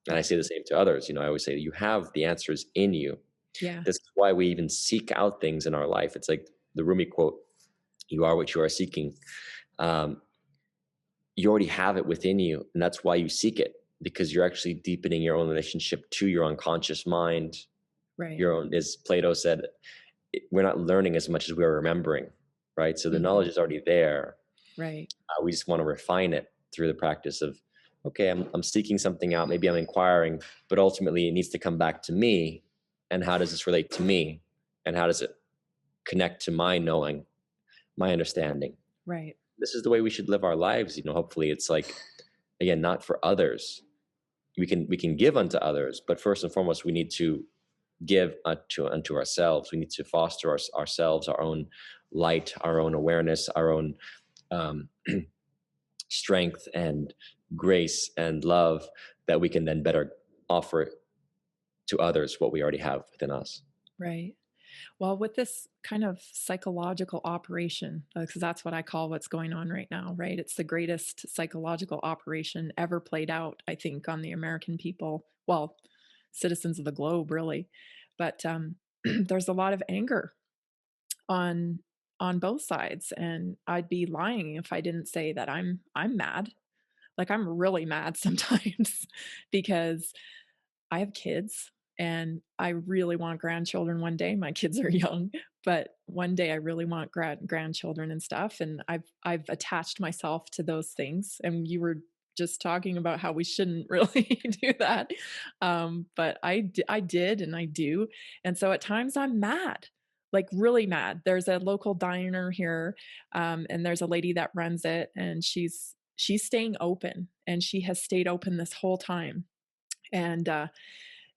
And I Yeah. say the same to others. I always say, you have the answers in you. Yeah. This is why we even seek out things in our life. It's like the Rumi quote, you are what you are seeking. Um, you already have it within you. And that's why you seek it, because you're actually deepening your own relationship to your unconscious mind. Right. Your own, as Plato said, we're not learning as much as we're remembering, right? So the knowledge is already there. Right. We just want to refine it through the practice of, okay, I'm seeking something out. Maybe I'm inquiring, but ultimately it needs to come back to me. And how does this relate to me? And how does it connect to my knowing, my understanding? Right. This is the way we should live our lives. Hopefully it's like, again, not for others. We can give unto others, but first and foremost, we need to give unto ourselves. We need to foster ourselves, our own light, our own awareness, our own um, strength and grace and love, that we can then better offer to others what we already have within us. Right. Well, with this kind of psychological operation, because that's what I call what's going on right now, right? It's the greatest psychological operation ever played out, I think, on the American people. Well, citizens of the globe, really. But there's a lot of anger on both sides, and I'd be lying if I didn't say that I'm mad. Like I'm really mad sometimes because I have kids and I really want grandchildren one day. My kids are young, but one day I really want grandchildren and stuff. And I've attached myself to those things. And you were just talking about how we shouldn't really do that. But I did and I do. And so at times I'm mad, like really mad. There's a local diner here, and there's a lady that runs it, and she's staying open, and she has stayed open this whole time. And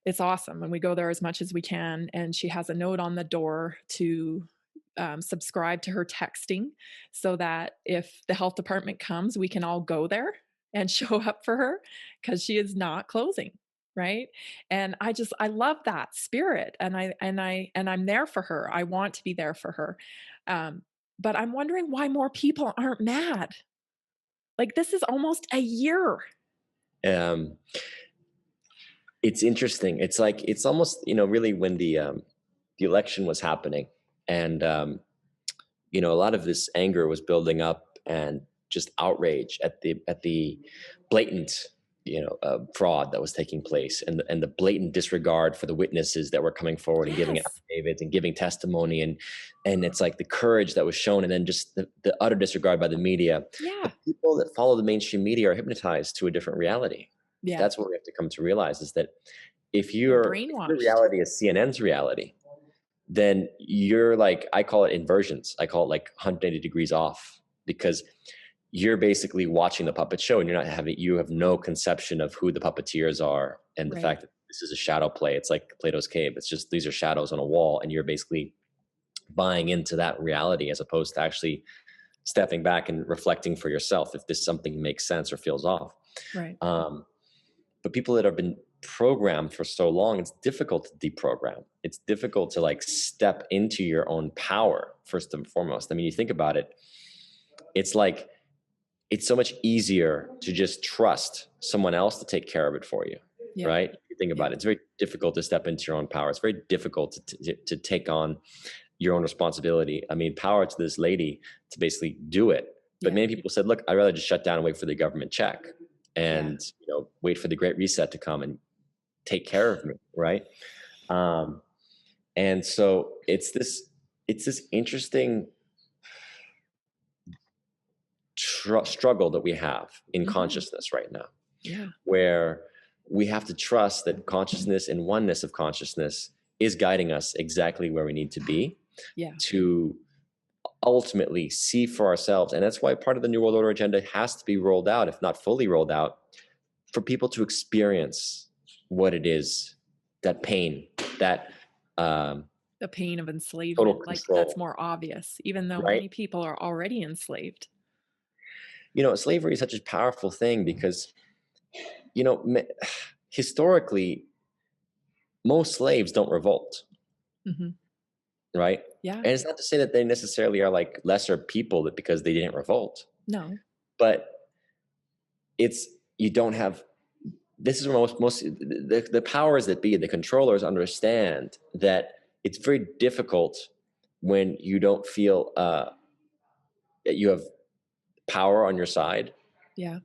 it's awesome. And we go there as much as we can. And she has a note on the door to subscribe to her texting so that if the health department comes, we can all go there and show up for her because she is not closing. Right. And I love that spirit. And I'm there for her. I want to be there for her. Um, but I'm wondering why more people aren't mad. Like this is almost a year. Um, it's interesting. It's like, it's almost, really when the election was happening, and a lot of this anger was building up, and just outrage at the blatant fraud that was taking place, and the blatant disregard for the witnesses that were coming forward and giving Yes. affidavits and giving testimony, and it's like the courage that was shown, and then just the utter disregard by the media. Yeah. But people that follow the mainstream media are hypnotized to a different reality. Yeah. That's what we have to come to realize, is that They're if your brainwashed. reality is CNN's reality, then you're like, I call it inversions. I call it like 180 degrees off, because you're basically watching the puppet show, and you have no conception of who the puppeteers are, and the Right. fact that this is a shadow play. It's like Plato's cave. It's just, these are shadows on a wall, and you're basically buying into that reality, as opposed to actually stepping back and reflecting for yourself if this something makes sense or feels off. Right. But people that have been programmed for so long, it's difficult to deprogram. It's difficult to like step into your own power, first and foremost. I mean, you think about it, it's like, it's so much easier to just trust someone else to take care of it for you, Yeah. right? You think about Yeah. it, it's very difficult to step into your own power. It's very difficult to take on your own responsibility. I mean, power to this lady to basically do it. But Yeah. many people said, look, I'd rather just shut down and wait for the government check, Yeah. and wait for the Great Reset to come and take care of me, right? Um, and so it's this interesting struggle that we have in Mhm. consciousness right now, Yeah. where we have to trust that consciousness and oneness of consciousness is guiding us exactly where we need to be, Yeah. to ultimately see for ourselves. And that's why part of the New World Order agenda has to be rolled out, if not fully rolled out, for people to experience what it is, that pain, that The pain of total enslavement, like, that's control, more obvious, even though right? many people are already enslaved. Slavery is such a powerful thing, because historically, most slaves don't revolt, Mhm. right? Yeah. And it's not to say that they necessarily are like lesser people because they didn't revolt, No. but it's you don't have, this is where most the powers that be, the controllers, understand that it's very difficult when you don't feel that you have power on your side, Yeah.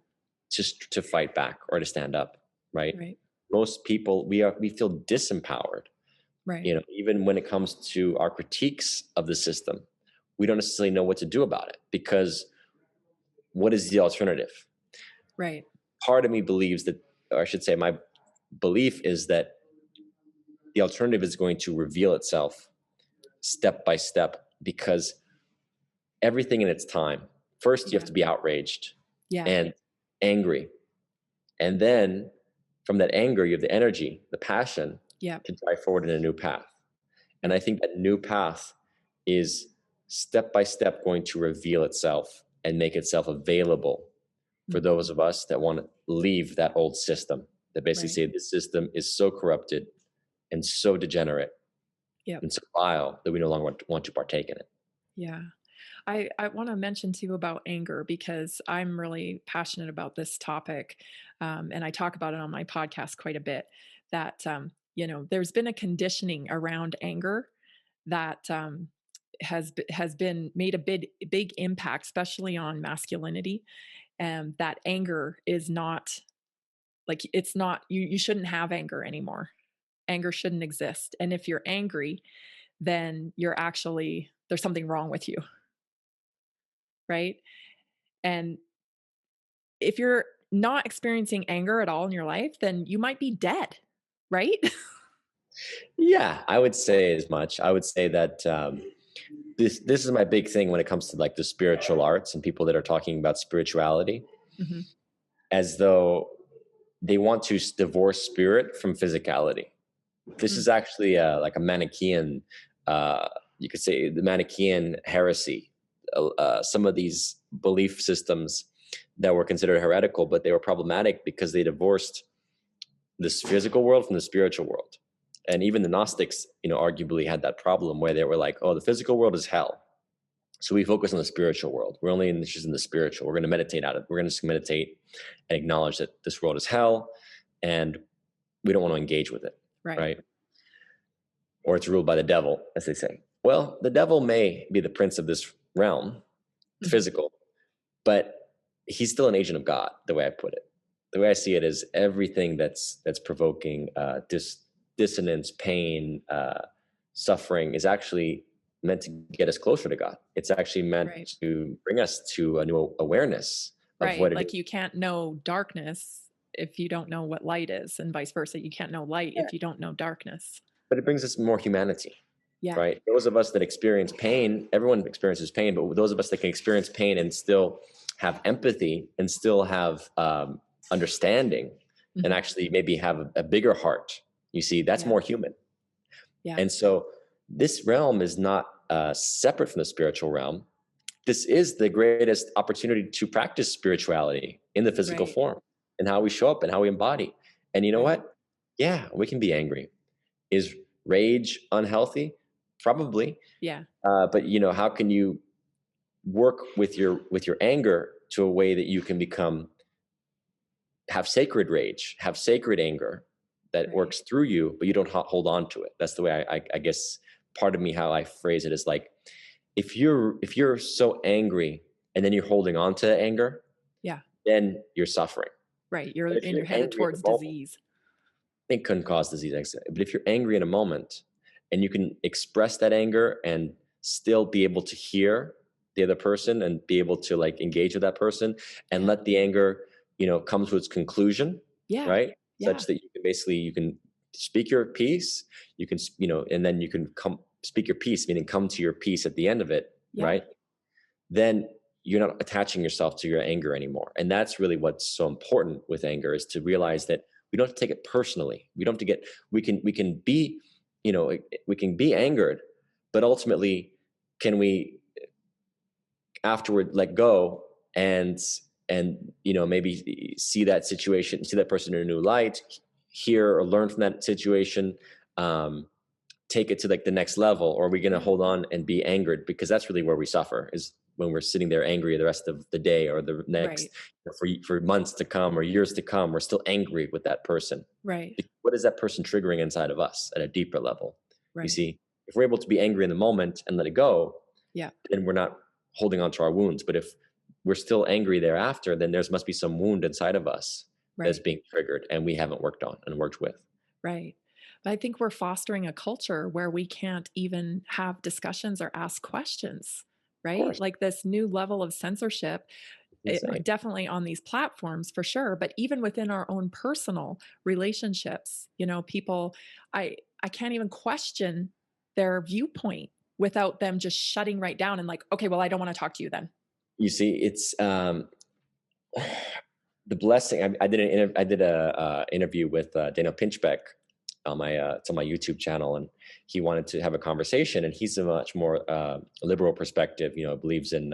just to fight back or to stand up, right? Right. Most people, we feel disempowered, Right. even when it comes to our critiques of the system. We don't necessarily know what to do about it, because what is the alternative? Right. Part of me believes that, or I should say, my belief is that the alternative is going to reveal itself step by step, because everything in its time. First, you have Yeah. to be outraged Yeah. and angry. And then from that anger, you have the energy, the passion Yeah. to drive forward in a new path. And I Right. think that new path is step by step going to reveal itself and make itself available for those Mhm. of us that want to leave that old system, that basically Right. say this system is so corrupted and so degenerate Yep. and so vile that we no longer want to partake in it. Yeah. I want to mention too about anger because I'm really passionate about this topic. And I talk about it on my podcast quite a bit that, there's been a conditioning around anger that has been made a big impact, especially on masculinity. And that anger is not like, it's not, you shouldn't have anger anymore. Anger shouldn't exist. And if you're angry, then you're actually, there's something wrong with you. Right. And if you're not experiencing anger at all in your life, then you might be dead, right? Yeah, I would say as much. I would say that this is my big thing when it comes to like the spiritual arts and people that are talking about spirituality, Mhm. as though they want to divorce spirit from physicality. This Mm. is actually like a Manichaean, uh, you could say the Manichaean heresy. Some of these belief systems that were considered heretical, but they were problematic because they divorced this physical world from the spiritual world. And even the Gnostics, arguably had that problem where they were like, oh, the physical world is hell. So we focus on the spiritual world. We're only interested in the spiritual. We're going to meditate out of it. We're going to just meditate and acknowledge that this world is hell, and we don't want to engage with it, Right. right? Or it's ruled by the devil, as they say. Well, the devil may be the prince of this realm, Mhm. physical, but he's still an agent of God, the way I put it. The way I see it is everything that's provoking dissonance, pain, suffering is actually meant to get us closer to God. It's actually meant Right. to bring us to a new awareness of Right. what it is. Like you can't know darkness if you don't know what light is, and vice versa. You can't know light Yeah. if you don't know darkness. But it brings us more humanity, Yeah. right? Those of us that experience pain, everyone experiences pain, but those of us that can experience pain and still have empathy and still have understanding and Mhm. actually maybe have a bigger heart, you see, that's Yeah. more human. Yeah. And so this realm is not separate from the spiritual realm. This is the greatest opportunity to practice spirituality in the physical Right. form and how we show up and how we embody. And you know Right. what? Yeah, we can be angry. Is rage unhealthy? Probably. Yeah. But how can you work with your anger to a way that you can have sacred rage, have sacred anger that Right. works through you, but you don't hold on to it. That's the way I guess part of me how I phrase it is like, if you're so angry and then you're holding on to anger, Yeah. then you're suffering. Right. But if And you're you're headed angry in towards the moment, disease. it couldn't cause disease. But if you're angry in a moment and you can express that anger and still be able to hear the other person and be able to like engage with that person and Yeah. let the anger, come to its conclusion, Yeah. right? Yeah. Such that you can speak your piece, and then you can come speak your piece, meaning come to your peace at the end of it, Yeah. right? Then you're not attaching yourself to your anger anymore. And that's really what's so important with anger, is to realize that we don't have to take it personally. We don't have to we can be, we can be angered, but ultimately, can we afterward let go and maybe see that situation, see that person in a new light, hear or learn from that situation, um, take it to like the next level, or are we going to Yeah. hold on and be angered? Because that's really where we suffer, is when we're sitting there angry the rest of the day or the next, Right. for months to come or years to come, we're still angry with that person. Right. What is that person triggering inside of us at a deeper level? You Right. see, if we're able to be angry in the moment and let it go, Yeah. then we're not holding on to our wounds. But if we're still angry thereafter, then there must be some wound inside of us that's Right. being triggered and we haven't worked on and worked with. Right. But I think we're fostering a culture where we can't even have discussions or ask questions, Of right? course, Like this new level of censorship, it's insane. definitely on these platforms for sure, but even within our own personal relationships, people, I can't even question their viewpoint without them just shutting right down and like, okay, well, I don't want to talk to you then. You see, it's the blessing. I did a interview with Daniel Pinchbeck on my it's on my YouTube channel, and he wanted to have a conversation. And he's a much more liberal perspective. Believes in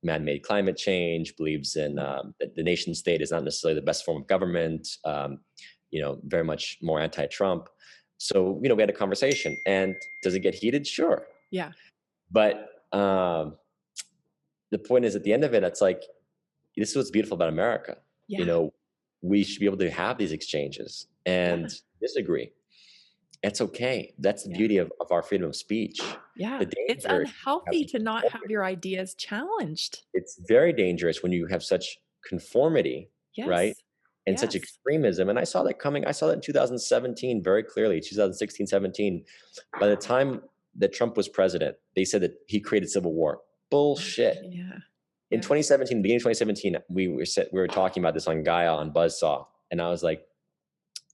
man-made climate change, believes in that the nation state is not necessarily the best form of government. Very much more anti-Trump. So we had a conversation, and does it get heated? Sure, Yeah. but the point is, at the end of it, it's like, this is what's beautiful about America. You Yeah. know, we should be able to have these exchanges and Yeah. disagree. It's okay. That's the Yeah. beauty of our freedom of speech. Yeah. The It's danger is have unhealthy such to not have conformity. your ideas challenged. It's very dangerous when you have such conformity, right? Yes. And such Yes. extremism. And I saw that coming. I saw that in 2017 very clearly, 2016, 17. By the time that Trump was president, they said that he created civil war. Bullshit. Yeah. In Yeah. 2017, beginning of 2017, we were talking about this on Gaia on Buzzsaw, and I was like,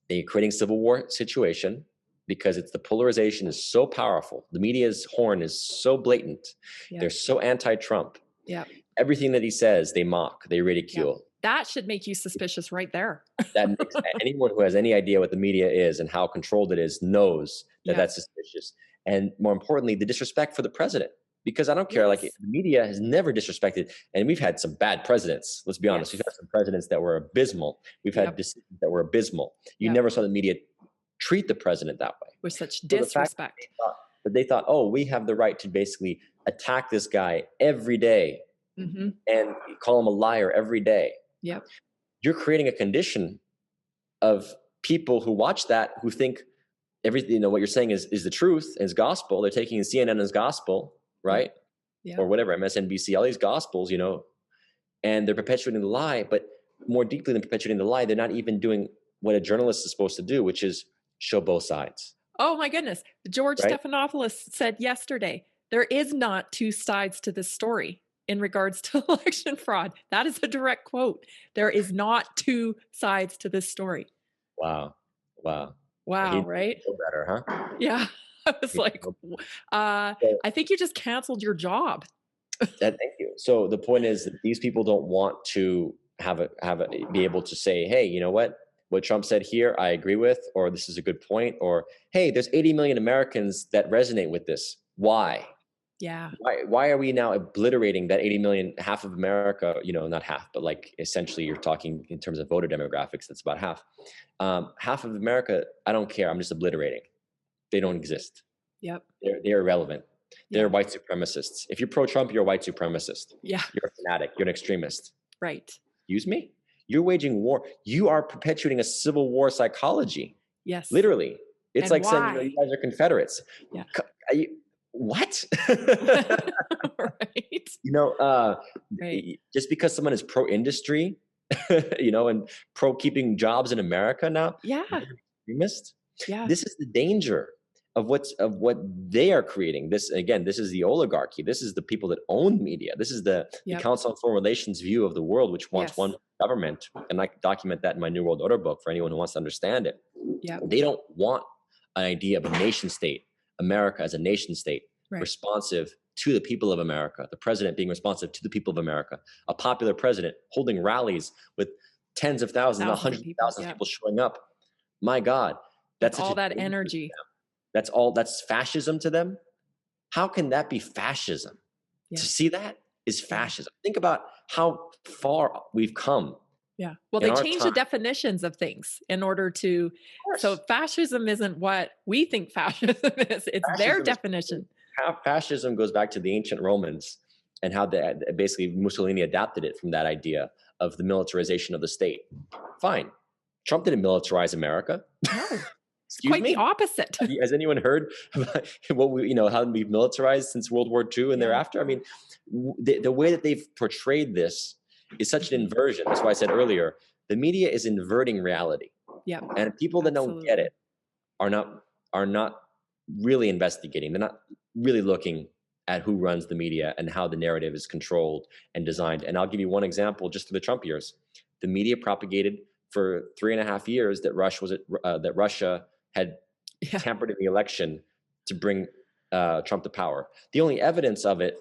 they're creating civil war situation because it's the polarization is so powerful. The media's horn is so blatant. Yeah. They're so anti-Trump. Yeah. Everything that he says, they mock, they Yeah. ridicule. That should make you suspicious right there. That makes anyone who has any idea what the media is and how controlled it is knows that Yeah. that's suspicious. And more importantly, the disrespect for the president. Because I don't care, like, the Yes. media has never disrespected, and we've had some bad presidents. Let's be honest. We've had Yes. some presidents that were abysmal. We've had Yep. decisions that were abysmal. You Yep. never saw the media treat the president that way. With such So the fact disrespect. that they thought, oh, we have the right to basically attack this guy every day Hmm. and call him a liar every day, Yep. you're creating a condition of people who watch that, who think everything, what you're saying is the truth, is gospel. They're taking CNN as gospel, right? Yeah. Or whatever, MSNBC, all these gospels, and they're perpetuating the lie. But more deeply than perpetuating the lie, they're not even doing what a journalist is supposed to do, which is show both sides, Oh my goodness. George right? Stephanopoulos said yesterday, there is not two sides to this story in regards to election fraud. That is a direct quote. There is not two sides to this story. Wow, wow. He Wow, needs right? to know better, huh? Yeah. I was He needs like, to know better. I think you just canceled your job. Thank you. So the point is that these people don't want to be able to say, hey, you know what Trump said here, I agree with, or this is a good point, or hey, there's 80 million Americans that resonate with this. Why? Yeah. Why are we now obliterating that 80 million, half of America, not half, but like essentially you're talking in terms of voter demographics, that's about half. Half of America, I don't care. I'm just obliterating. They don't exist. Yep. They're irrelevant. They're Yeah. white supremacists. If you're pro-Trump, you're a white supremacist. Yeah. You're a fanatic. You're an extremist. Right. Excuse me? You're waging war. You are perpetuating a civil war psychology. Yes. Literally. It's And like saying, why? you guys are Confederates. Yeah. What? Right. Right. Just because someone is pro-industry, and pro-keeping jobs in America now, Yeah. you're an extremist. Yeah. This is the danger of what they are creating. This is the oligarchy. This is the people that own media. This is the Yep. Council on Foreign Relations view of the world, which wants Yes. one government. And I document that in my New World Order book for anyone who wants to understand it. Yep. They don't want an idea of a nation state, America as a nation state, Right. responsive to the people of America, the president being responsive to the people of America, a popular president holding rallies with tens of thousands, not hundreds of thousands of people showing up. My God, that's all such a that danger to energy. them. That's fascism to them. How can that be fascism? Yeah. To see that is fascism. Think about how far we've come. Yeah. Well, in they our change the time. definitions of things in order to. Of So course. fascism isn't what we think fascism is. It's their Fascism is- definition. Fascism goes back to the ancient Romans and how basically Mussolini adapted it from that idea of the militarization of the state. Fine. Trump didn't militarize America. No, it's Excuse quite the me? opposite. Has anyone heard about what we, how we've militarized since World War II and Yeah. thereafter? I mean, the way that they've portrayed this is such an inversion. That's why I said earlier, the media is inverting reality. Yeah. And people that don't get it are not really investigating. They're not really looking at who runs the media and how the narrative is controlled and designed. And I'll give you one example just to the Trump years. The media propagated for 3.5 years that Russia had tampered in the election to bring Trump to power. The only evidence of it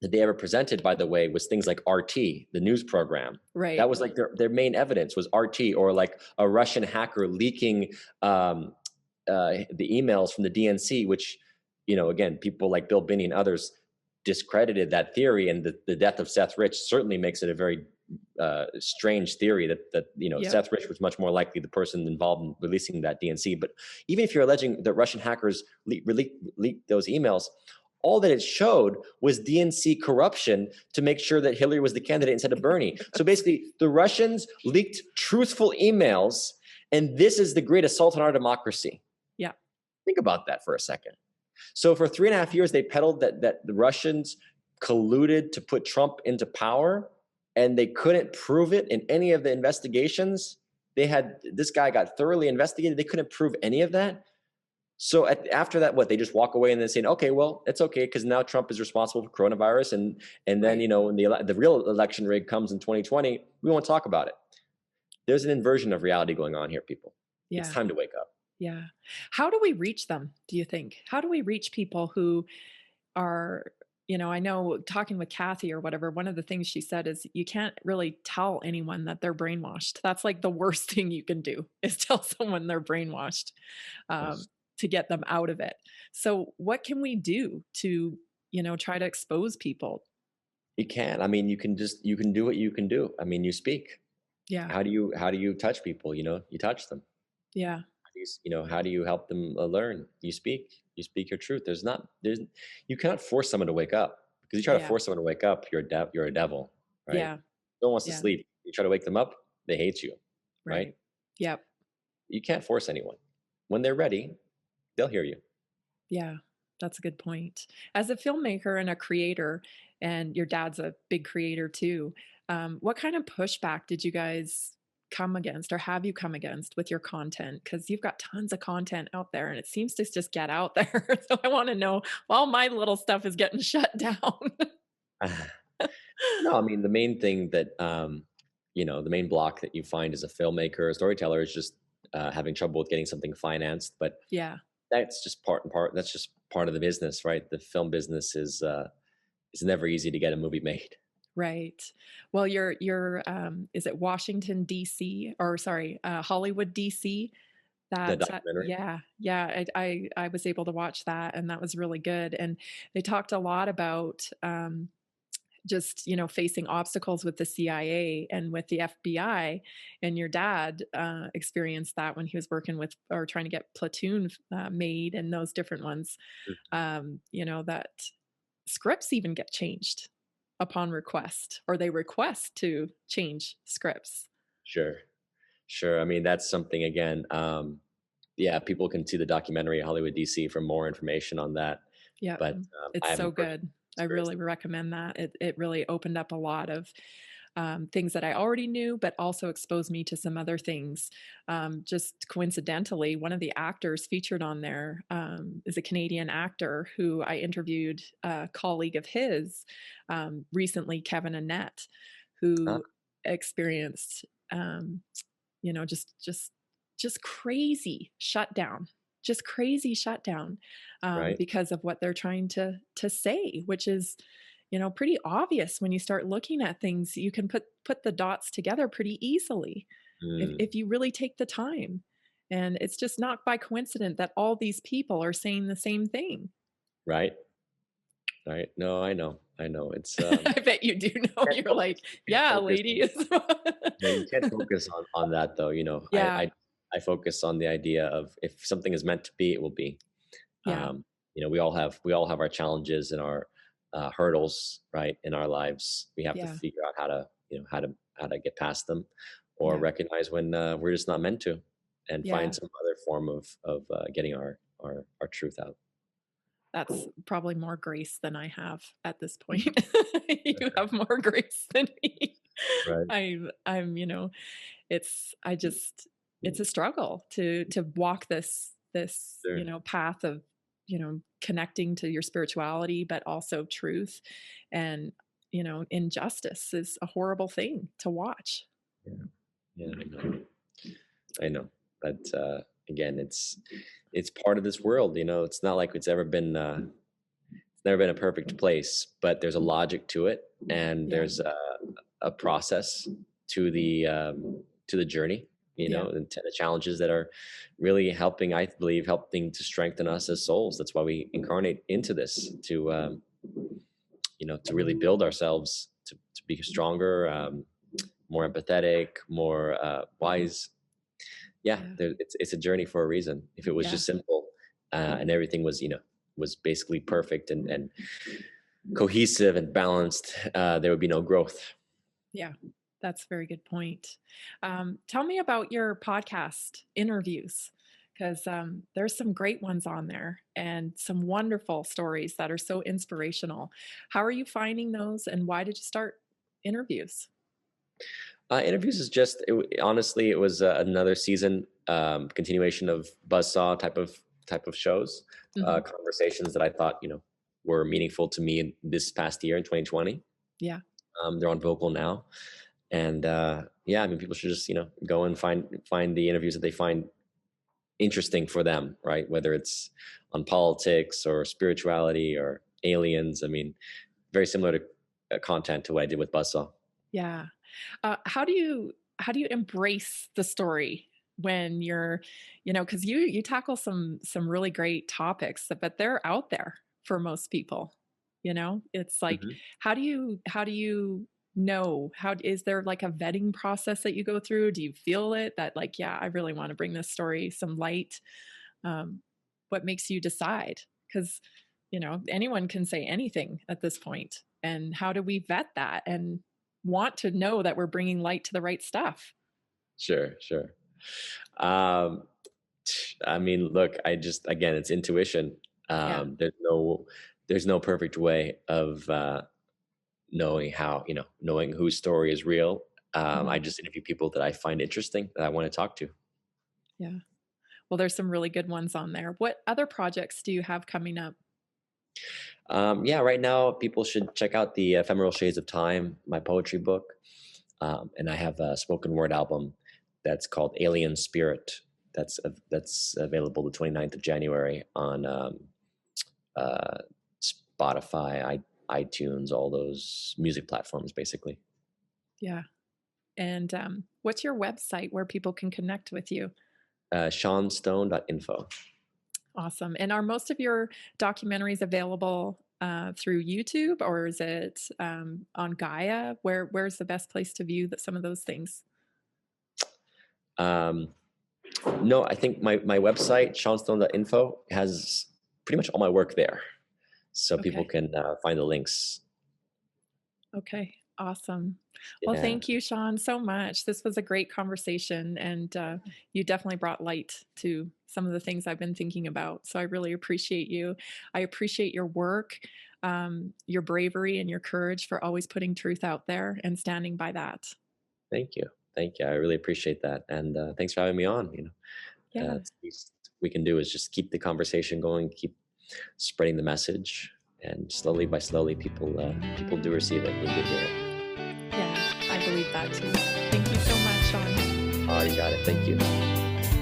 that they ever presented, by the way, was things like RT, the news program. Right. That was like their main evidence was RT, or like a Russian hacker leaking the emails from the DNC, which, again, people like Bill Binney and others discredited that theory. And the death of Seth Rich certainly makes it a very strange theory that Seth Rich was much more likely the person involved in releasing that DNC. But even if you're alleging that Russian hackers leaked those emails, all that it showed was DNC corruption to make sure that Hillary was the candidate instead of Bernie. So basically, the Russians leaked truthful emails, and this is the great assault on our democracy. Yeah. Think about that for a second. So for 3.5 years, they peddled that the Russians colluded to put Trump into power, and they couldn't prove it in any of the investigations. This guy got thoroughly investigated. They couldn't prove any of that. So after that, they just walk away and then saying, okay, well, it's okay because now Trump is responsible for coronavirus, and then when the real election rig comes in 2020, we won't talk about it. There's an inversion of reality going on here, people. Yeah. It's time to wake up. Yeah. How do we reach them, do you think? How do we reach people who are, I know talking with Kathy or whatever, one of the things she said is you can't really tell anyone that they're brainwashed. That's like the worst thing you can do is tell someone they're brainwashed. Yes. To get them out of it. So what can we do to, try to expose people? You can. I mean, you can do what you can do. I mean, you speak. Yeah. How do you touch people? You touch them. Yeah. How do you help them learn? You speak your truth. You cannot force someone to wake up, because you try to force someone to wake up, you're a devil, right? Yeah. No one wants to sleep. You try to wake them up, they hate you, right? Yep. You can't force anyone. When they're ready, they'll hear you. Yeah, that's a good point. As a filmmaker and a creator, and your dad's a big creator too, what kind of pushback did you guys come against, or have you come against with your content? Because you've got tons of content out there and it seems to just get out there. So I want to know, all my little stuff is getting shut down. No, I mean, the main thing that, the main block that you find as a filmmaker, a storyteller, is just having trouble with getting something financed. But yeah, that's just part and part. That's just part of the business, right? The film business is never easy to get a movie made. Right. Well, you're is it Washington D.C. or sorry, Hollywood D.C. The documentary. Yeah. I was able to watch that, and that was really good. And they talked a lot about just facing obstacles with the CIA and with the FBI. And your dad experienced that when he was working with or trying to get Platoon made and those different ones. That scripts even get changed upon request, or they request to change scripts. Sure. I mean, that's something, again, people can see the documentary Hollywood DC for more information on that. Yeah, but it's so good. I really recommend that. It really opened up a lot of things that I already knew, but also exposed me to some other things. Just coincidentally, one of the actors featured on there is a Canadian actor who I interviewed, a colleague of his recently, Kevin Annette, who experienced, just crazy shutdown. Just crazy shutdown right. Because of what they're trying to say, which is, pretty obvious when you start looking at things. You can put the dots together pretty easily if you really take the time. And it's just not by coincidence that all these people are saying the same thing. Right. No, I know. It's. I bet you do know. You're like, yeah, ladies. You can't focus on that though. Yeah. I focus on the idea of, if something is meant to be, it will be. Yeah. We all have our challenges and our hurdles, right, in our lives. We have to Yeah. figure out how to, how to get past them, or Yeah. recognize when we're just not meant to, and find Yeah. some other form of getting our truth out. That's probably more grace than I have at this point. You have more grace than me. Right. I'm, it's a struggle to walk this, Sure. path of, connecting to your spirituality, but also truth. And, injustice is a horrible thing to watch. Yeah. Yeah. I know. I know. But again, it's part of this world. It's not like it's never been a perfect place, but there's a logic to it, and Yeah. there's a process to the journey. Yeah. And to the challenges that are really helping to strengthen us as souls. That's why we incarnate into this, to really build ourselves, to be stronger, more empathetic, more wise. Yeah, Yeah. it's a journey for a reason. If it was Yeah. just simple, and everything was basically perfect and cohesive and balanced, there would be no growth. Yeah. That's a very good point. Tell me about your podcast interviews, because there's some great ones on there and some wonderful stories that are so inspirational. How are you finding those, and why did you start interviews? Interviews is just honestly, it was another season, continuation of buzzsaw type of shows, Hmm. conversations that I thought were meaningful to me in this past year in 2020. Yeah. They're on Vocal now, and yeah, I mean, people should just go and find the interviews that they find interesting for them, right? Whether it's on politics or spirituality or aliens. I mean, very similar to content to what I did with Buzzsaw. Yeah. How do you embrace the story when you're, because you tackle some really great topics, but they're out there for most people. It's like, Mhm. how do you know? How is there like a vetting process that you go through? Do you feel it that, like, yeah, I really want to bring this story some light? Um, what makes you decide? Because anyone can say anything at this point, and how do we vet that and want to know that we're bringing light to the right stuff? Sure, sure. Um, I mean, look, again, it's intuition. Yeah. There's no perfect way of knowing whose story is real. I Mhm. just interview people that I find interesting, that I want to talk to. Yeah. Well, there's some really good ones on there. What other projects do you have coming up? Yeah, right now people should check out the Ephemeral Shades of Time, my poetry book, and I have a spoken word album that's called Alien Spirit. That's available the 29th of January on uh, Spotify, iTunes, all those music platforms, basically. Yeah. And what's your website where people can connect with you? SeanStone.info. Awesome. And are most of your documentaries available through YouTube, or is it on Gaia? Where's the best place to view some of those things? Um, no, I think my website, SeanStone.info, has pretty much all my work there. So people Okay. can find the links. Okay. Awesome. Well, Yeah. thank you, Sean, so much. This was a great conversation, and you definitely brought light to some of the things I've been thinking about. So I really appreciate you. I appreciate your work, your bravery, and your courage for always putting truth out there and standing by that. Thank you. Thank you. I really appreciate that. And thanks for having me on. Yeah. It's the least we can do is just keep the conversation going, keep spreading the message, and slowly by slowly, people do receive it. They do hear it. Yeah. I believe that too. Thank you so much, Sean. Oh, you got it. Thank you.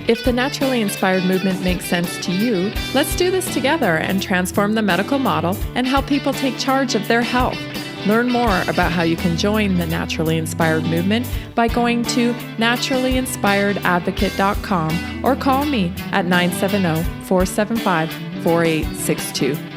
If the naturally inspired movement makes sense to you, let's do this together and transform the medical model and help people take charge of their health. Learn more about how you can join the Naturally Inspired movement by going to naturallyinspiredadvocate.com or call me at 970-475-4862.